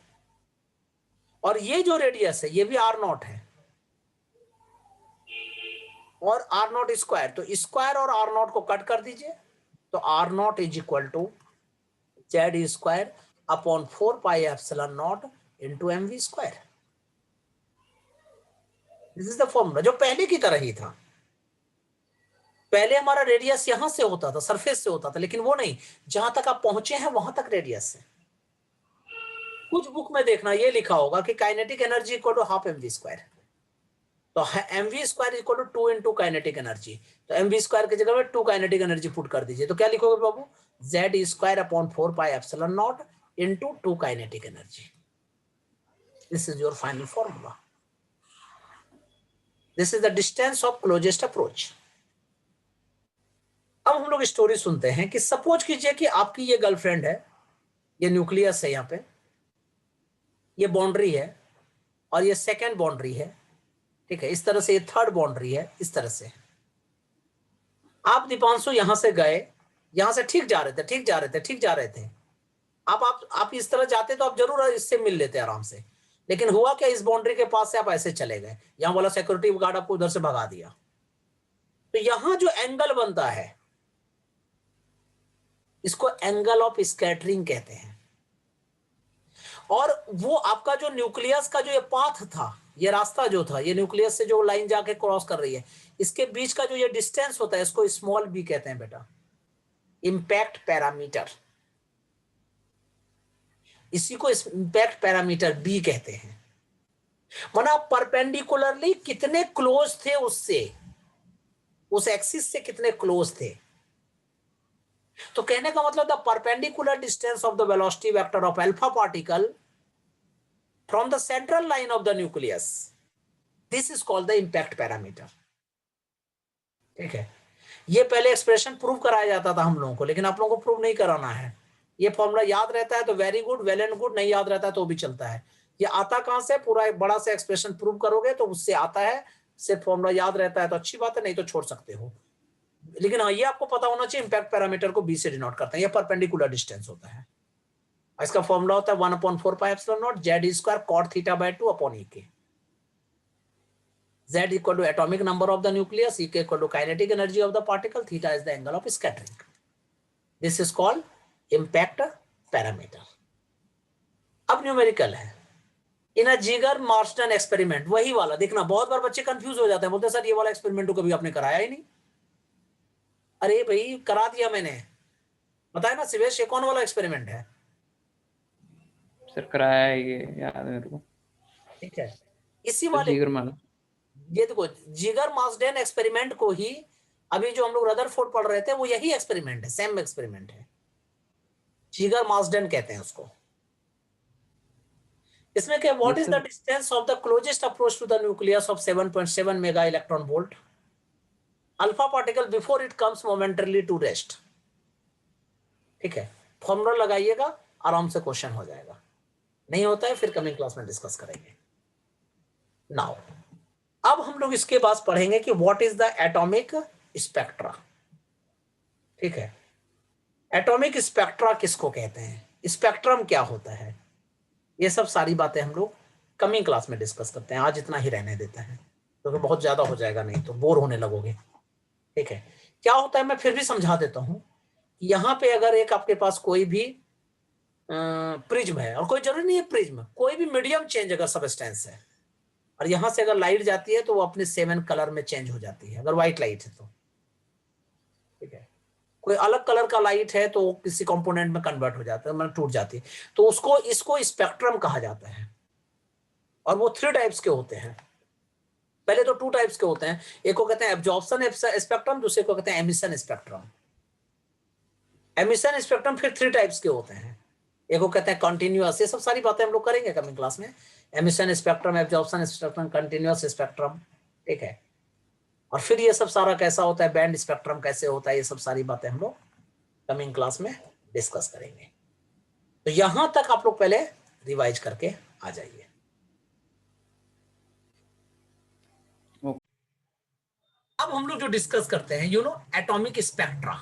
और ये जो रेडियस है ये भी R0 है, और R0², तो स्क्वायर और R0 को कट कर दीजिए, तो R0 is equal to ZE² upon 4πε0 into mv²। This is the formula, जो पहले की तरह ही था। पहले हमारा रेडियस यहां से होता था, सरफेस से होता था, लेकिन वो नहीं, जहां तक आप पहुंचे हैं वहां तक रेडियस है। कुछ बुक में देखना ये लिखा होगा कि kinetic energy equal to half mv², तो mv² equal to 2 into kinetic energy, तो mv² की जगह में 2 काइनेटिक एनर्जी पुट कर दीजिए, तो क्या लिखोगे बाबू, ZE² upon 4πε0 into 2 kinetic energy. This is your final formula, this is the distance of closest approach. अब अब हम लोग स्टोरी सुनते हैं कि सपोज कीजिए कि आपकी ये गर्लफ्रेंड है, ये न्यूक्लियस है, यहाँ पे ये बाउंड्री है और ये सेकेंड बाउंड्री है, ठीक है। इस तरह से ये थर्ड बाउंड्री है, इस तरह से। आप दीपांशु यहां से गए, यहां से ठीक जा रहे थे, ठीक जा रहे थे, ठीक जा रहे थे। आप इस तरह जाते तो आप जरूर इससे मिल लेते आराम से, लेकिन हुआ क्या, इस बाउंड्री के पास से आप ऐसे चले गए, यहां वाला सिक्योरिटी गार्ड आपको उधर से भगा दिया। तो यहां जो एंगल बनता है इसको एंगल ऑफ स्कैटरिंग कहते हैं। और वो आपका जो न्यूक्लियस का जो ये पाथ था, ये रास्ता जो था, ये न्यूक्लियस से जो लाइन जाके क्रॉस कर रही है, इसके बीच का जो ये डिस्टेंस होता है इसको स्मॉल बी कहते हैं बेटा, इंपैक्ट पैरामीटर। इसी को इंपैक्ट पैरामीटर बी कहते हैं। माना परपेंडिकुलरली कितने क्लोज थे उससे, उस एक्सिस से कितने क्लोज थे। तो कहने का मतलब the perpendicular distance of the velocity vector of alpha particle from the central line of the nucleus, this is called the impact parameter. ठीक है, ये पहले एक्सप्रेशन प्रूव कराया जाता था हम लोगों को, लेकिन आप लोगों को प्रूव नहीं कराना है। ये फॉर्मूला याद रहता है तो very good, well and good, नहीं याद रहता है तो भी चलता है। ये आता कहां से, पूरा एक बड़ा सा एक्सप्रेशन प्रूव करोगे तो उससे आता है। सिर्फ फॉर्मूला याद रहता है तो अच्छी बात है, नहीं तो छोड़ सकते हो। लेकिन हाँ, ये आपको पता होना चाहिए, इंपैक्ट पैरामीटर को बी से डिनोट करते हैं। ये परपेंडिकुलर डिस्टेंस होता है। इसका फॉर्मूला होता है 1/4πε0 z² cot θ/2 upon ek। Z equal to atomic number of the nucleus, E equal to kinetic energy of the particle, theta is the angle of scattering. This is called impact parameter. अब numerical है। इन अ जिगर Marston experiment, वही वाला देखना, बहुत बार बच्चे confuse हो जाते हैं, बोलते हैं सर ये वाला एक्सपेरिमेंट तो कभी आपने कराया ही नहीं। अरे भाई करा दिया मैंने, बताया ना शिवेश, ये कौन वाला एक्सपेरिमेंट है? सर कराया है, ये याद है मेरे को। ठीक है, इसी वाले ये देखो जिगर मार्स्डेन एक्सपेरिमेंट को ही अभी जो हम लोग रदरफोर्ड पढ़ रहे थे वो यही एक्सपेरिमेंट है, सेम एक्सपेरिमेंट है, जिगर मार्स्डेन कहते हैं उसको। इसमें क्या, what is the distance of the closest approach to the nucleus of 7.7 mega electron volt alpha particle before it comes momentarily to rest. ठीक है, फॉर्मूला लगाइएगा, आराम से क्वेश्चन हो जाएगा। नहीं होता है फिर कमिंग क्लास में डिस्कस करेंगे। नाउ अब हम लोग इसके बाद पढ़ेंगे कि what is the atomic spectra. ठीक है, एटॉमिक स्पेक्ट्रा किसको कहते हैं, स्पेक्ट्रम क्या होता है, ये सब सारी बातें हम लोग कमिंग क्लास में डिस्कस करते हैं। आज इतना ही रहने देते हैं क्योंकि बहुत ज्यादा हो जाएगा, नहीं तो बोर होने लगोगे। ठीक है, क्या होता है मैं फिर भी समझा देता हूं। यहां पे अगर एक आपके पास कोई भी प्रिज्म है, और कोई जरूरी नहीं है प्रिज्म, कोई भी मीडियम चेंज अगर सबस्टेंस है, और यहां से अगर लाइट जाती है तो वो अपने 7 कलर में चेंज हो जाती है, अगर व्हाइट लाइट है तो। ठीक है, कोई अलग कलर का लाइट है तो किसी कंपोनेंट में कन्वर्ट हो जाता है, मतलब टूट जाती है, तो उसको इसको स्पेक्ट्रम कहा जाता है। और वो 3 टाइप्स के होते हैं। पहले तो 2 टाइप्स के होते हैं, एक को कहते हैं एब्जॉर्प्शन स्पेक्ट्रम, दूसरे को कहते हैं एमिशन स्पेक्ट्रम। एमिशन स्पेक्ट्रम फिर 3 टाइप्स के होते हैं, एक को कहते हैं कंटिन्यूअस। ये सब सारी बातें हम लोग करेंगे कमिंग क्लास में, emission spectrum, absorption spectrum, continuous spectrum. ठीक है, और फिर ये सब सारा कैसा होता है, बैंड स्पेक्ट्रम कैसे होता है, ये सब सारी बातें हम लोग कमिंग क्लास में डिस्कस करेंगे। तो यहां तक आप लोग पहले रिवाइज करके आ जाइए। अब हम लोग जो डिस्कस करते हैं, एटॉमिक स्पेक्ट्रा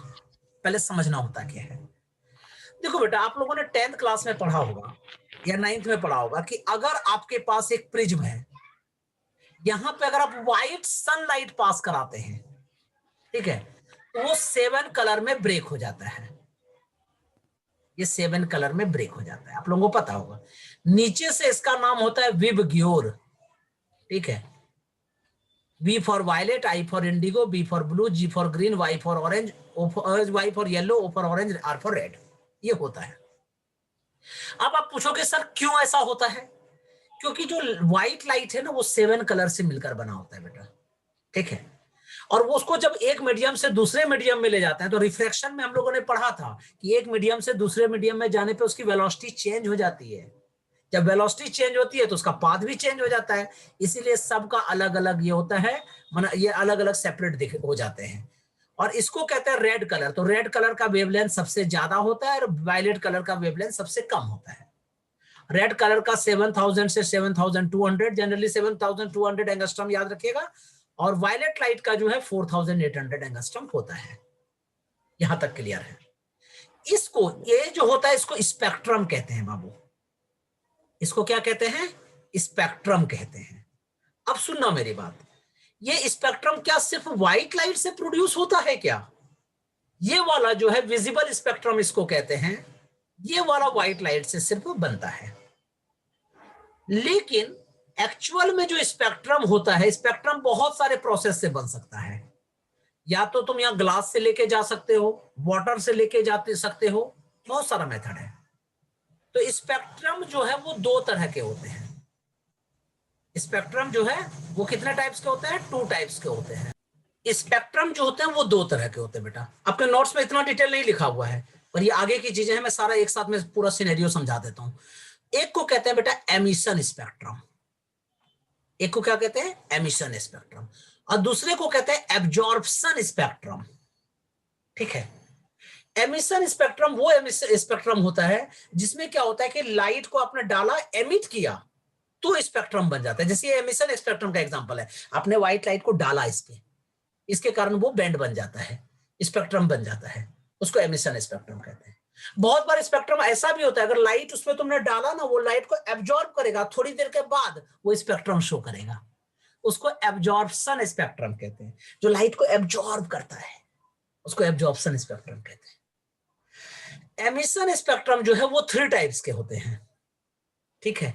पहले समझना होता क्या है। देखो बेटा, आप लोगों ने 10th क्लास में पढ़ा होगा या 9th में पढ़ा होगा कि अगर आपके पास एक प्रिज्म है, यहां पे अगर आप व्हाइट सनलाइट पास कराते हैं, ठीक है, तो वो 7 कलर में ब्रेक हो जाता है। ये 7 कलर में ब्रेक हो जाता है, आप लोगों को पता होगा। नीचे से इसका नाम होता है विबग्योर। ठीक है, V for violet, I for indigo, B for blue, G for green, Y for orange, Y for yellow, O for orange, R for red. ये होता है। अब आप पूछोगे सर क्यों ऐसा होता है? क्योंकि जो व्हाइट लाइट है ना वो 7 कलर से मिलकर बना होता है बेटा। ठीक है, और वो उसको जब एक मीडियम से दूसरे मीडियम में ले जाते हैं, तो रिफ्रैक्शन में हम लोगों ने पढ़ा था कि एक मीडियम से दूसरे मीडियम में जाने पे उसकी वेलोसिटी चेंज हो जाती है। जब वेलोसिटी चेंज होती है तो उसका पाथ भी चेंज हो जाता है, इसीलिए सबका अलग अलग ये होता है, ये अलग अलग सेपरेट हो जाते हैं। और इसको कहते हैं रेड कलर। तो रेड कलर का वेवलेंथ सबसे ज्यादा होता है और वायलेट कलर का वेवलेंथ सबसे कम होता है। रेड कलर का 7000 से 7200, जनरली 7200 एंगस्ट्रॉम याद रखिएगा, और वायलेट लाइट का जो है 4800 एंगस्ट्रॉम होता है। यहां तक क्लियर है? इसको, ये जो होता है इसको स्पेक्ट्रम कहते हैं बाबू। इसको क्या कहते हैं? स्पेक्ट्रम कहते हैं। अब सुनना मेरी बात, ये स्पेक्ट्रम क्या सिर्फ व्हाइट लाइट से प्रोड्यूस होता है क्या? ये वाला जो है विजिबल स्पेक्ट्रम इसको कहते हैं, ये वाला व्हाइट लाइट से सिर्फ बनता है। लेकिन एक्चुअल में जो स्पेक्ट्रम होता है, स्पेक्ट्रम बहुत सारे प्रोसेस से बन सकता है। या तो तुम यहां ग्लास से लेके जा सकते हो, वाटर से लेके जाते सकते हो, बहुत सारा मेथड है। तो स्पेक्ट्रम जो है वो दो तरह के होते हैं। स्पेक्ट्रम जो है वो कितने टाइप्स के होते हैं? 2 टाइप्स के होते हैं। स्पेक्ट्रम जो होते हैं वो 2 तरह के होते हैं बेटा। आपके नोट्स में इतना डिटेल नहीं लिखा हुआ है, पर ये आगे की चीजें हैं, मैं सारा एक साथ में पूरा सिनेरियो समझा देता हूं। एक को कहते हैं बेटा एमिशन स्पेक्ट्रम, एक को क्या कहते हैं? एमिशन स्पेक्ट्रम, और दूसरे को कहते हैं एब्जॉर्प्शन स्पेक्ट्रम। ठीक है? एमिशन स्पेक्ट्रम वो स्पेक्ट्रम होता है जिसमें क्या होता है कि लाइट को आपने डाला, एमिट किया, तो स्पेक्ट्रम बन जाता है। जैसे ये एमिशन स्पेक्ट्रम का एग्जांपल है, आपने व्हाइट लाइट को डाला इसके कारण वो बैंड बन जाता है, स्पेक्ट्रम बन जाता है, उसको एमिशन स्पेक्ट्रम कहते हैं। बहुत बार स्पेक्ट्रम ऐसा भी होता है, अगर लाइट उसमें तुमने डाला ना, वो लाइट को एब्जॉर्ब करेगा, थोड़ी देर के बाद वो स्पेक्ट्रम शो करेगा, उसको एब्जॉर्प्शन स्पेक्ट्रम कहते हैं। जो लाइट को एब्जॉर्ब करता है उसको एब्जॉर्प्शन स्पेक्ट्रम कहते हैं। एमिशन स्पेक्ट्रम जो है वो 3 टाइप्स के होते हैं। ठीक है?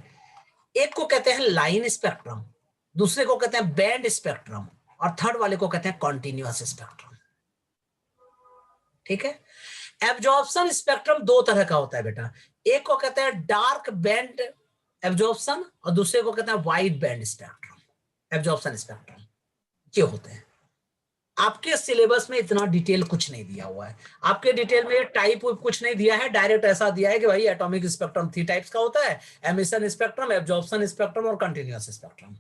एक को कहते हैं लाइन स्पेक्ट्रम, दूसरे को कहते हैं बैंड स्पेक्ट्रम, और थर्ड वाले को कहते हैं कॉन्टिन्यूअस स्पेक्ट्रम। ठीक है? एब्जॉर्प्शन स्पेक्ट्रम 2 तरह का होता है बेटा। एक को कहते हैं डार्क बैंड एब्जॉर्प्शन, और दूसरे को कहते हैं wide band spectrum absorption spectrum. ये होते हैं। आपके सिलेबस में इतना डिटेल कुछ नहीं दिया हुआ है, आपके डिटेल में टाइप कुछ नहीं दिया है, डायरेक्ट ऐसा दिया है कि भाई एटॉमिक स्पेक्ट्रम 3 टाइप्स का होता है, एमिशन स्पेक्ट्रम, एब्जॉर्प्शन स्पेक्ट्रम और कंटिन्यूअस स्पेक्ट्रम,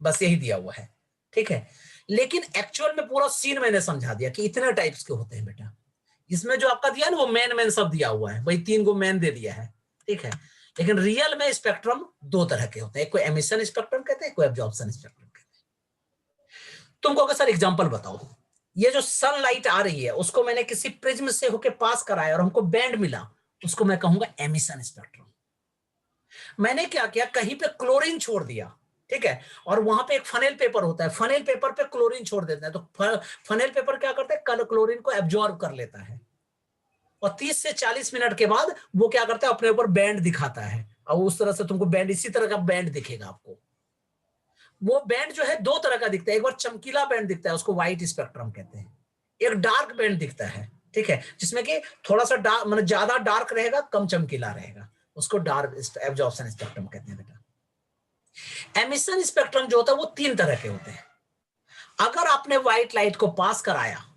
बस यही दिया हुआ है। ठीक है? लेकिन एक्चुअल में पूरा सीन मैंने समझा दिया कि इतने टाइप्स के होते हैं बेटा। इसमें जो आपका दिया ना वो मेन सब दिया हुआ है, वही 3 को मेन दे दिया है। ठीक है? लेकिन रियल में स्पेक्ट्रम 2 तरह के होते हैं, एक को एमिशन स्पेक्ट्रम कहते हैं, एक को एब्जॉर्प्शन स्पेक्ट्रम कहते हैं। तुमको अगर सर एग्जांपल बताओ, ये जो सनलाइट आ रही है उसको मैंने किसी प्रिज्म से होके पास कराया और हमको बैंड मिला, उसको मैं कहूंगा एमिशन स्पेक्ट्रम। मैंने क्या किया, कहीं पे क्लोरीन छोड़ दिया, ठीक है, और वहां पे एक फनेल पेपर होता है, फनेल पेपर पे क्लोरीन छोड़ देते हैं, तो फनेल पेपर क्या करता है, क्लोरीन को एब्जॉर्ब कर लेता है, और 30 से 40 मिनट के बाद वो क्या करता है, अपने ऊपर बैंड दिखाता है, और उस तरह से तुमको बैंड, इसी तरह का बैंड दिखेगा आपको। वो बैंड जो है 2 तरह का दिखता है, एक बार चमकीला बैंड दिखता है, उसको व्हाइट स्पेक्ट्रम कहते हैं, एक डार्क बैंड दिखता है, ठीक है, जिसमें कि थोड़ा सा डार्क, मतलब ज्यादा डार्क रहेगा, कम चमकीला रहेगा, उसको डार्क एब्जॉर्प्शन स्पेक्ट्रम कहते हैं बेटा। एमिशन स्पेक्ट्रम जो होता है वो 3 तरह के होते हैं। अगर आपने व्हाइट लाइट को पास कराया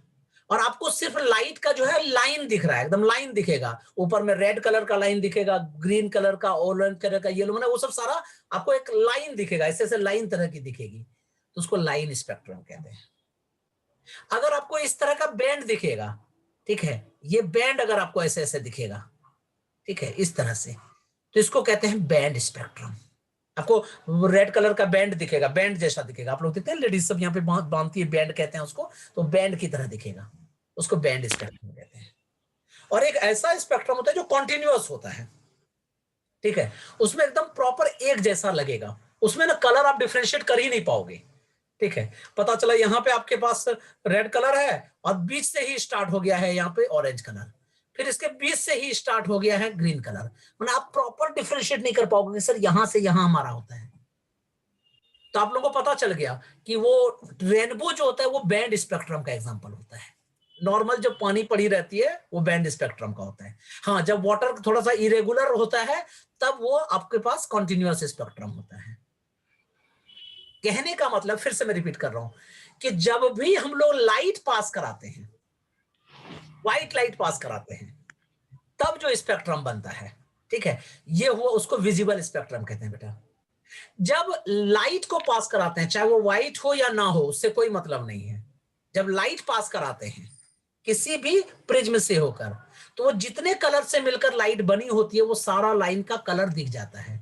और आपको सिर्फ लाइट का जो है लाइन दिख रहा है, एकदम लाइन दिखेगा, ऊपर में रेड कलर का लाइन दिखेगा, ग्रीन कलर का, ऑरेंज कलर का, येलो, मतलब वो सब सारा आपको एक लाइन दिखेगा, ऐसे ऐसे लाइन तरह की दिखेगी, तो उसको लाइन स्पेक्ट्रम कहते हैं। अगर आपको इस तरह का बैंड दिखेगा, ठीक है, ये बैंड अगर आपको ऐसे ऐसे दिखेगा, ठीक है, इस तरह से, तो इसको कहते हैं बैंड स्पेक्ट्रम। आपको रेड कलर का बैंड दिखेगा, बैंड जैसा दिखेगा, आप लोग देखते हैं लेडीज सब यहाँ पे बांधती है, बैंड कहते हैं उसको, तो बैंड की तरह दिखेगा, उसको बैंड स्पेक्ट्रम कहते हैं। और एक ऐसा स्पेक्ट्रम होता है जो कॉन्टिन्यूअस होता है, ठीक है, उसमें एकदम प्रॉपर एक जैसा लगेगा, उसमें ना कलर आप डिफरेंशिएट कर ही नहीं पाओगे, ठीक है, पता चला यहाँ पे आपके पास रेड कलर है और बीच से ही स्टार्ट हो गया है यहाँ पे ऑरेंज कलर, फिर इसके बीच से ही स्टार्ट हो गया है ग्रीन कलर, मतलब आप प्रॉपर डिफरेंशिएट नहीं कर पाओगे सर यहां से यहां हमारा होता है। तो आप लोगों को पता चल गया कि वो रेनबो जो होता है वो बैंड स्पेक्ट्रम का एग्जांपल होता है। नॉर्मल जब पानी पड़ी रहती है वो बैंड स्पेक्ट्रम का होता है। हाँ, जब वाटर थोड़ा सा इरेगुलर होता है तब वो आपके पास कॉन्टिन्यूअस स्पेक्ट्रम होता है। कहने का मतलब, फिर से मैं रिपीट कर रहा हूं, कि जब भी हम लोग लाइट पास कराते हैं, व्हाइट लाइट पास कराते हैं, तब जो स्पेक्ट्रम बनता है, ठीक है, ये हुआ, उसको विजिबल स्पेक्ट्रम कहते हैं बेटा। जब लाइट को पास कराते हैं, चाहे वो व्हाइट हो या ना हो, उससे कोई मतलब नहीं है, जब लाइट पास कराते हैं किसी भी प्रिज्म से होकर, तो वो जितने कलर से मिलकर लाइट बनी होती है वो सारा लाइन का कलर दिख जाता है।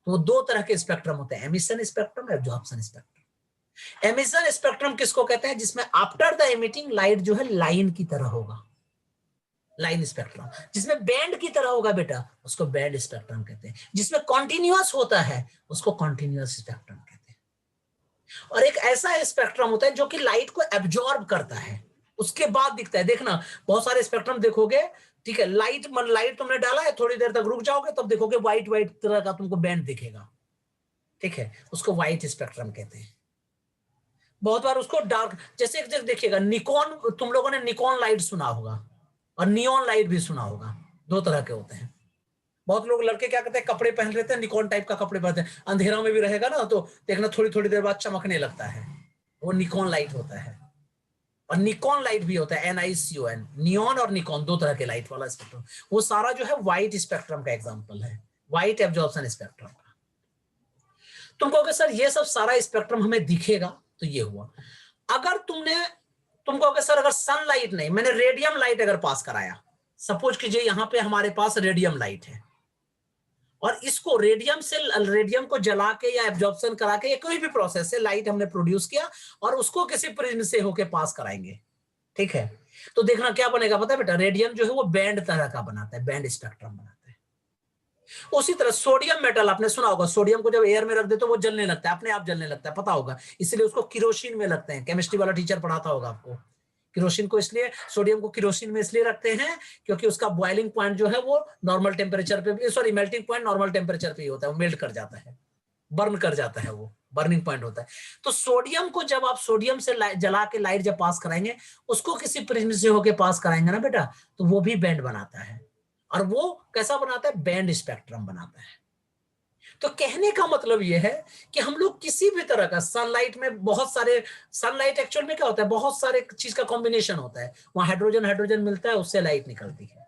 तो वो दो तरह के स्पेक्ट्रम होते हैं, emission spectrum, absorption spectrum. Emission spectrum किसको कहते हैं? जिसमें आफ्टर द एमिटिंग लाइट जो है लाइन की तरह होगा, लाइन स्पेक्ट्रम। जिसमें बैंड की तरह होगा बेटा, उसको बैंड स्पेक्ट्रम कहते हैं। जिसमें कॉन्टिन्यूअस होता है उसको कॉन्टिन्यूअस स्पेक्ट्रम कहते हैं। और एक ऐसा स्पेक्ट्रम होता है जो कि लाइट को एब्जॉर्ब करता है, उसके बाद दिखता है। देखना बहुत सारे स्पेक्ट्रम देखोगे, ठीक है, लाइट तुमने डाला है, थोड़ी देर तक रुक जाओगे तब देखोगे व्हाइट व्हाइट तरह का तुमको बैंड दिखेगा, ठीक है, उसको व्हाइट स्पेक्ट्रम कहते हैं। बहुत बार उसको डार्क, जैसे देखिएगा निकॉन, तुम लोगों ने निकॉन लाइट सुना होगा और नियॉन लाइट भी सुना होगा, दो तरह के होते हैं। बहुत लोग लड़के क्या करते हैं, कपड़े पहन लेते हैं, निकॉन टाइप का कपड़े पहनते हैं, अंधेरा में भी रहेगा ना तो देखना थोड़ी थोड़ी देर बाद चमकने लगता है, वो निकॉन लाइट होता है। और निकॉन लाइट भी होता है, NICON, नियॉन और निकॉन, दो तरह के लाइट वाला स्पेक्ट्रम। वो सारा जो है व्हाइट स्पेक्ट्रम का एग्जांपल है, व्हाइट एब्जॉर्प्शन स्पेक्ट्रम का। तुम कहोगे सर ये सब सारा स्पेक्ट्रम हमें दिखेगा, तो ये हुआ। अगर तुम कहोगे सर अगर सनलाइट नहीं, मैंने रेडियम लाइट अगर पास कराया, सपोज कीजिए यहाँ पे हमारे पास रेडियम लाइट है, और इसको रेडियम को जला के या एब्जॉर्प्शन करा के या कोई भी प्रोसेस से लाइट हमने प्रोड्यूस किया और उसको किसी प्रिज्म से होके पास कराएंगे, ठीक है, तो देखना क्या बनेगा पता है बेटा, रेडियम जो है वो बैंड तरह का बनाता है, बैंड स्पेक्ट्रम बनाता है। उसी तरह सोडियम मेटल आपने सुना होगा, सोडियम को जब एयर में रख दे तो वो जलने लगता है, अपने आप जलने लगता है, पता होगा, इसलिए उसको किरोसिन में लगते हैं। केमिस्ट्री वाला टीचर पढ़ाता होगा आपको, किरोसिन को इसलिए, सोडियम को किरोसिन में इसलिए रखते हैं क्योंकि उसका बॉइलिंग पॉइंट जो है वो नॉर्मल टेम्परेचर पे भी, sorry melting point normal temperature पे ही होता है, वो मेल्ट कर जाता है, बर्न कर जाता है, वो बर्निंग पॉइंट होता है। तो सोडियम को जब आप सोडियम से जला के लाइट जब पास कराएंगे, उसको किसी प्रिज्म से होके पास कराएंगे ना बेटा, तो वो भी बैंड बनाता है। और वो कैसा बनाता है? बैंड स्पेक्ट्रम बनाता है। तो कहने का मतलब यह है कि हम लोग किसी भी तरह का सनलाइट में, बहुत सारे, सनलाइट एक्चुअल में क्या होता है, बहुत सारे चीज का कॉम्बिनेशन होता है, वहां हाइड्रोजन हाइड्रोजन मिलता है, उससे लाइट निकलती है,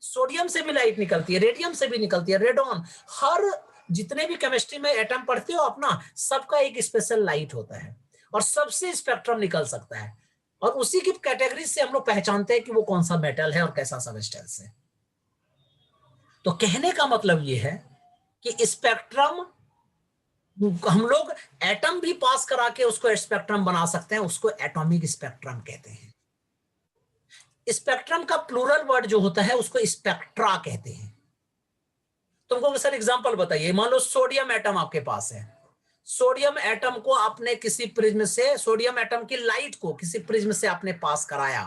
सोडियम से भी लाइट निकलती है, रेडियम से भी निकलती है, रेडॉन, हर जितने भी केमिस्ट्री में एटम पढ़ते हो अपना, सबका एक स्पेशल लाइट होता है और सबसे स्पेक्ट्रम निकल सकता है, और उसी की कैटेगरी से हम लोग पहचानते हैं कि वो कौन सा मेटल है और कैसा सबस्टेंस है। तो कहने का मतलब ये है कि स्पेक्ट्रम हम लोग एटम भी पास करा के उसको स्पेक्ट्रम बना सकते हैं, उसको एटॉमिक स्पेक्ट्रम कहते हैं। स्पेक्ट्रम का प्लूरल वर्ड जो होता है उसको स्पेक्ट्रा कहते हैं। तुमको सर एग्जांपल बताइए, मान लो सोडियम एटम आपके पास है, सोडियम एटम को आपने किसी प्रिज्म से, सोडियम एटम की लाइट को किसी प्रिज्म से आपने पास कराया,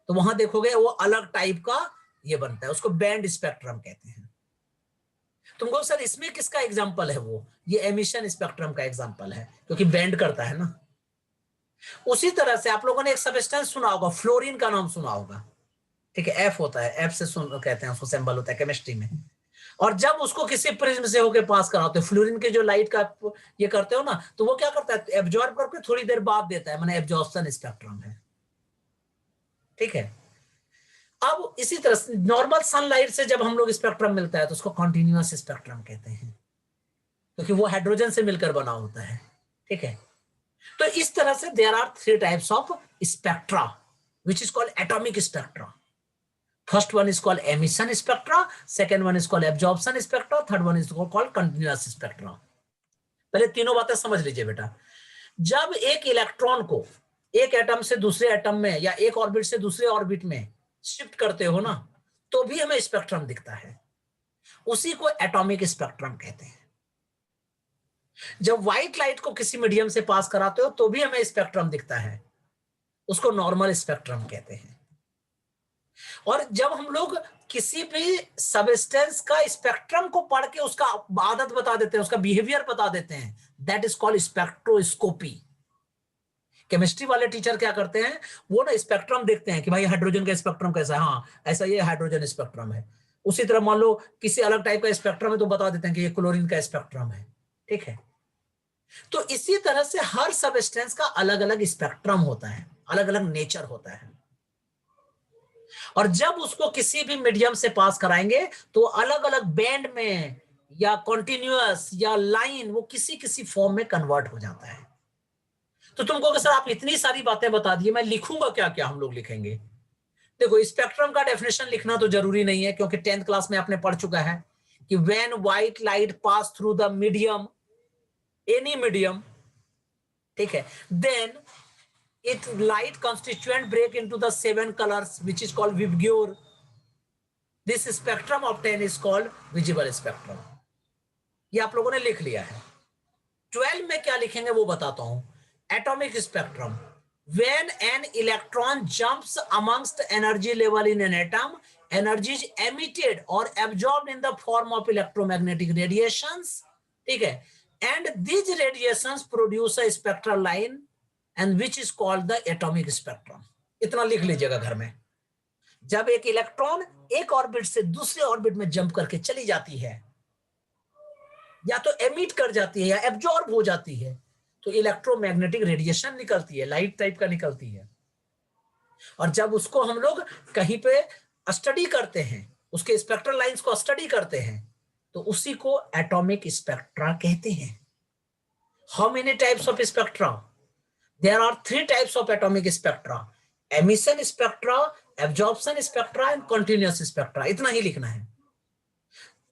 तो वहां देखोगे वो अलग टाइप का ये बनता है, उसको बैंड स्पेक्ट्रम कहते हैं। तुमको सर इसमें किसका एग्जांपल है? वो ये एमिशन स्पेक्ट्रम का एग्जांपल है, क्योंकि बैंड करता है ना। उसी तरह से आप लोगों ने एक सबस्टेंस सुना होगा, फ्लोरीन का नाम सुना होगा, ठीक है, एफ होता है, एफ से कहते हैं उसको, सिंबल होता है केमिस्ट्री में। और जब उसको किसी प्रिज्म से होके पास कराते हो, फ्लोरीन के जो लाइट का ये करते हो ना, तो वो क्या करता है, एब्जॉर्ब करके थोड़ी देर बाद देता है, माने एब्जॉर्प्शन स्पेक्ट्रम है, ठीक है। अब इसी तरह नॉर्मल सनलाइट से जब हम लोग स्पेक्ट्रम मिलता है तो उसको कॉन्टिन्यूअस स्पेक्ट्रम कहते हैं, क्योंकि वो हाइड्रोजन से मिलकर बना होता है, ठीक है। तो इस तरह से there are 3 types of spectra which is called atomic spectra. First one is called emission spectra, second one is called absorption spectra, third one is called continuous spectra. पहले तीनों बातें समझ लीजिए बेटा। जब एक इलेक्ट्रॉन को एक एटम से दूसरे एटम में या एक ऑर्बिट से दूसरे ऑर्बिट में शिफ्ट करते हो ना, तो भी हमें स्पेक्ट्रम दिखता है, उसी को एटॉमिक स्पेक्ट्रम कहते हैं। जब व्हाइट लाइट को किसी मीडियम से पास कराते हो तो भी हमें स्पेक्ट्रम दिखता है, उसको नॉर्मल स्पेक्ट्रम कहते हैं। और जब हम लोग किसी भी सबस्टेंस का स्पेक्ट्रम को पढ़ के उसका आदत बता देते हैं, उसका बिहेवियर बता देते हैं, that is called spectroscopy. Chemistry वाले टीचर क्या करते हैं, वो ना स्पेक्ट्रम देखते हैं कि भाई हाइड्रोजन का स्पेक्ट्रम कैसा है, हाँ ऐसा ये हाइड्रोजन स्पेक्ट्रम है। उसी तरह मान लो किसी अलग टाइप का स्पेक्ट्रम है तो बता देते हैं कि ये क्लोरीन का स्पेक्ट्रम है, ठीक है। तो इसी तरह से हर सबस्टेंस का अलग अलग स्पेक्ट्रम होता है, अलग अलग नेचर होता है, और जब उसको किसी भी मीडियम से पास कराएंगे तो अलग अलग बैंड में या कॉन्टिन्यूअस या लाइन, वो किसी किसी फॉर्म में कन्वर्ट हो जाता है। तो तुमको सर आप इतनी सारी बातें बता दिए, मैं लिखूंगा क्या क्या हम लोग लिखेंगे? देखो स्पेक्ट्रम का डेफिनेशन लिखना तो जरूरी नहीं है, क्योंकि 10th क्लास में आपने पढ़ चुका है कि when white light pass through the medium, any medium, ठीक है, then it light constituent break into the 7 colors which is called Vibgyor. This spectrum obtained is called visible spectrum. ये आप लोगों ने लिख लिया है। 12 में क्या लिखेंगे वो बताता हूं। Atomic spectrum, when an electron jumps amongst energy level in an atom, energy is emitted or absorbed in the form of electromagnetic radiations, ठीक है, and these radiations produce a spectral line and which is called the atomic spectrum. इतना लिख लीजिएगा घर में। जब एक electron एक ऑर्बिट से दूसरे ऑर्बिट में जंप करके चली जाती है, या तो एमिट कर जाती है या एब्जॉर्ब हो जाती है, तो इलेक्ट्रोमैग्नेटिक रेडिएशन निकलती है, लाइट टाइप का निकलती है। और जब उसको हम लोग कहीं पे स्टडी करते हैं, उसके स्पेक्ट्रल लाइंस को स्टडी करते हैं, तो उसी को एटॉमिक स्पेक्ट्रा कहते हैं। How many types of spectra? There are 3 types of atomic spectra: emission spectra, absorption spectra and continuous spectra. इतना ही लिखना है।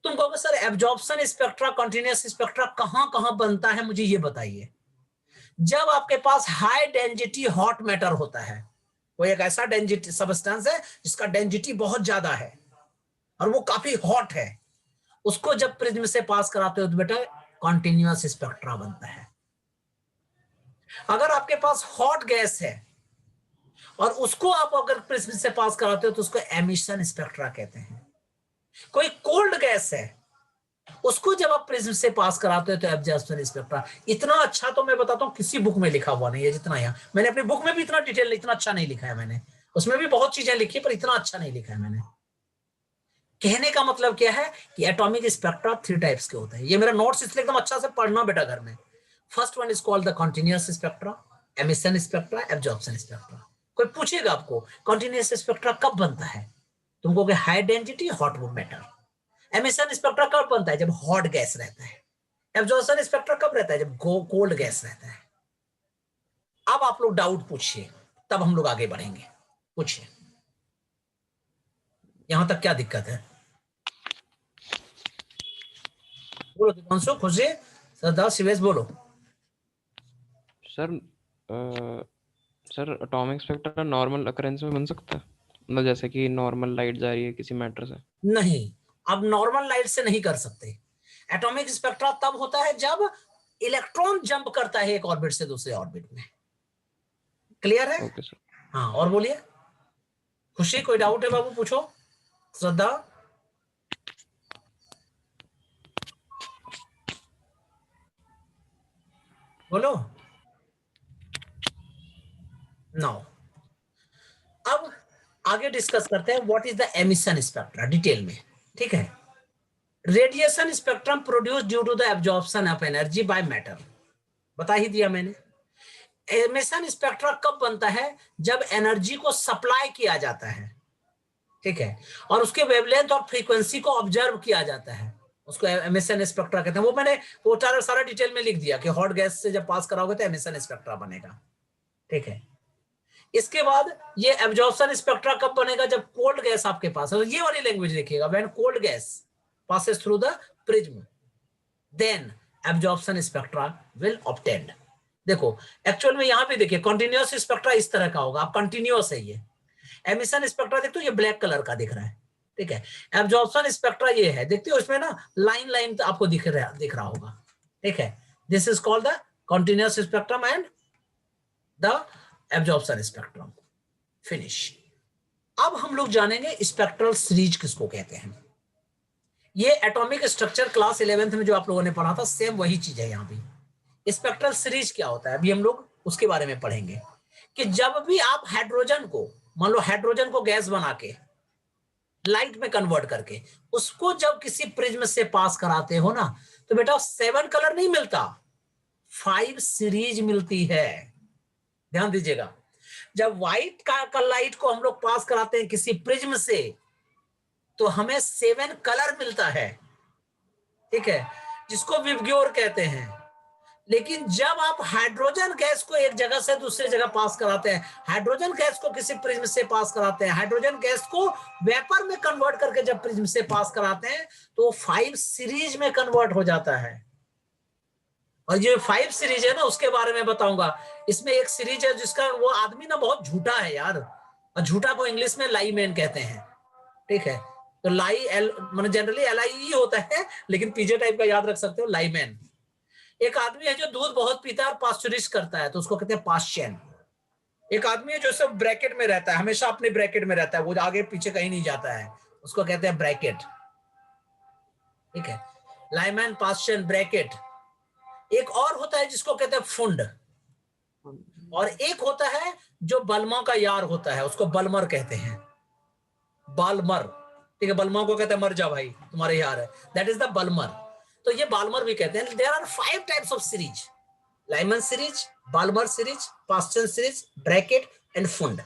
तुम कहोगे sir absorption spectra, continuous spectra कहां बनता है, मुझे ये बताइए। जब आपके पास हाई डेंसिटी हॉट मैटर होता है, कोई एक ऐसा डेंसिटी सबस्टेंस है जिसका डेंसिटी बहुत ज्यादा है और वो काफी हॉट है, उसको जब प्रिज्म से पास कराते हो तो बेटा कंटिन्यूअस स्पेक्ट्रा बनता है। अगर आपके पास हॉट गैस है और उसको आप अगर प्रिज्म से पास कराते हो तो उसको एमिशन स्पेक्ट्रा कहते हैं। कोई कोल्ड गैस है, उसको जब आप प्रिज्म से पास कराते हो तो एब्जॉर्प्शन स्पेक्ट्रा। इतना अच्छा तो मैं बताता हूं किसी बुक में लिखा हुआ नहीं है जितना यहाँ। मैंने अपनी बुक में भी इतना डिटेल, इतना अच्छा नहीं लिखा है मैंने, उसमें भी बहुत चीजें लिखी पर इतना अच्छा नहीं लिखा है मैंने। कहने का मतलब क्या है कि एटॉमिक स्पेक्ट्रा 3 टाइप्स के होते हैं। ये मेरा नोट्स इसलिए एकदम अच्छा से पढ़ना बेटा घर में। First one is called the continuous spectra, emission spectra, absorption spectra. कोई पूछेगा आपको कंटिन्यूअस स्पेक्ट्रा कब बनता है, तुम कहोगे high density hot matter. Emission spectra कब बनता है, जब हॉट गैस रहता है। एब्जॉर्प्शन स्पेक्ट्रा कब रहता है, जब कोल्ड गैस रहता है। अब आप लोग डाउट पूछिए, तब हम लोग आगे बढ़ेंगे। पूछिए, यहां तक क्या दिक्कत है? बोलो दिपांशु, खुशी, श्रद्धा, शिवेश, बोलो। Sir atomic spectra normal occurrence में बन सकता है, मतलब जैसे कि नॉर्मल लाइट जा रही है किसी मैटर से? नहीं, अब नॉर्मल लाइट से नहीं कर सकते। एटॉमिक स्पेक्ट्रा तब होता है जब इलेक्ट्रॉन जंप करता है एक ऑर्बिट से दूसरे ऑर्बिट में। क्लियर है? Okay sir. हाँ, और बोलिए। खुशी, कोई डाउट है बाबू, पूछो। श्रद्धा, बोलो। नो, अब आगे डिस्कस करते हैं what is the emission spectra detail में। ठीक है, radiation spectrum produce due to the absorption of energy by matter, बता ही दिया मैंने। एमिशन स्पेक्ट्रा कब बनता है, जब एनर्जी को सप्लाई किया जाता है, ठीक है, और उसके वेवलेंथ और फ्रीक्वेंसी को ऑब्जर्व किया जाता है, उसको एमिशन स्पेक्ट्रा कहते हैं। वो मैंने वो सारा डिटेल में लिख दिया कि हॉट गैस से जब पास कराओगे तो एमिशन स्पेक्ट्रा बनेगा। ठीक है, इसके बाद ये एब्जॉर्प्शन स्पेक्ट्रा कब बनेगा, जब कोल्ड गैस आपके पास है। तो ये वाली लैंग्वेज लिखिएगा, when cold gas passes through the prism, then absorption spectra will obtained। देखो एक्चुअल में यहां पे देखिए कंटिन्यूअस स्पेक्ट्रा इस तरह का होगा, कंटिन्यूअस है ये। एमिशन स्पेक्ट्रा देखते हो ये ब्लैक कलर का दिख रहा है, ठीक है। एब्जॉर्प्शन स्पेक्ट्रा ये है, देखते हो इसमें ना लाइन लाइन तो आपको दिख रहा होगा, ठीक है। This is called the continuous spectrum and the absorption spectrum. Finish. अब हम लोग जानेंगे स्पेक्ट्रल सीरीज किसको कहते हैं। ये एटॉमिक स्ट्रक्चर क्लास 11th में जो आप लोगों ने पढ़ा था, सेम वही चीज है यहाँ भी। स्पेक्ट्रल सीरीज क्या होता है, अभी हम लोग उसके बारे में पढ़ेंगे कि जब भी आप हाइड्रोजन को, मान लो हाइड्रोजन को गैस बना के लाइट में कन्वर्ट करके उसको जब किसी प्रिज्म से पास कराते हो ना, तो बेटा 7 कलर नहीं मिलता, 5 सीरीज मिलती है। ध्यान दीजिएगा, जब व्हाइट का लाइट को हम लोग पास कराते हैं किसी प्रिज्म से तो हमें 7 कलर मिलता है, ठीक है, जिसको विबग्योर कहते हैं। लेकिन जब आप हाइड्रोजन गैस को एक जगह से दूसरी जगह पास कराते हैं, हाइड्रोजन गैस को किसी प्रिज्म से पास कराते हैं, हाइड्रोजन गैस को वेपर में कन्वर्ट करके जब प्रिज्म से पास कराते हैं तो 5 सीरीज में कन्वर्ट हो जाता है। और ये 5 सीरीज है ना, उसके बारे में बताऊंगा। इसमें एक सीरीज है जिसका वो आदमी ना बहुत झूठा है यार, और झूठा को इंग्लिश में लाईमैन कहते हैं, ठीक है। तो लाई एल मतलब जनरली LIE होता है, लेकिन पीजे टाइप का याद रख सकते हो, लाईमैन। एक आदमी है जो दूध बहुत पीता है और पास्चुरिज करता है, तो उसको कहते हैं पाश्चन। एक आदमी है जो सब ब्रैकेट में रहता है, हमेशा अपने ब्रैकेट में रहता है, वो आगे पीछे कहीं नहीं जाता है, उसको कहते हैं ब्रैकेट, ठीक है। Lyman, पाश्चन, bracket. एक और होता है जिसको कहते हैं फुंड, और एक होता है जो बल्मा का यार होता है, उसको बल्मर कहते हैं, बालमर, ठीक है। बल्मा को कहते हैं मर जा भाई, तुम्हारे यार है, दैट इज द बल्मर। तो ये बालमर भी कहते हैं। There are 5 types of series, Lyman series, Balmer series, Paschen series, Brackett and फुंड।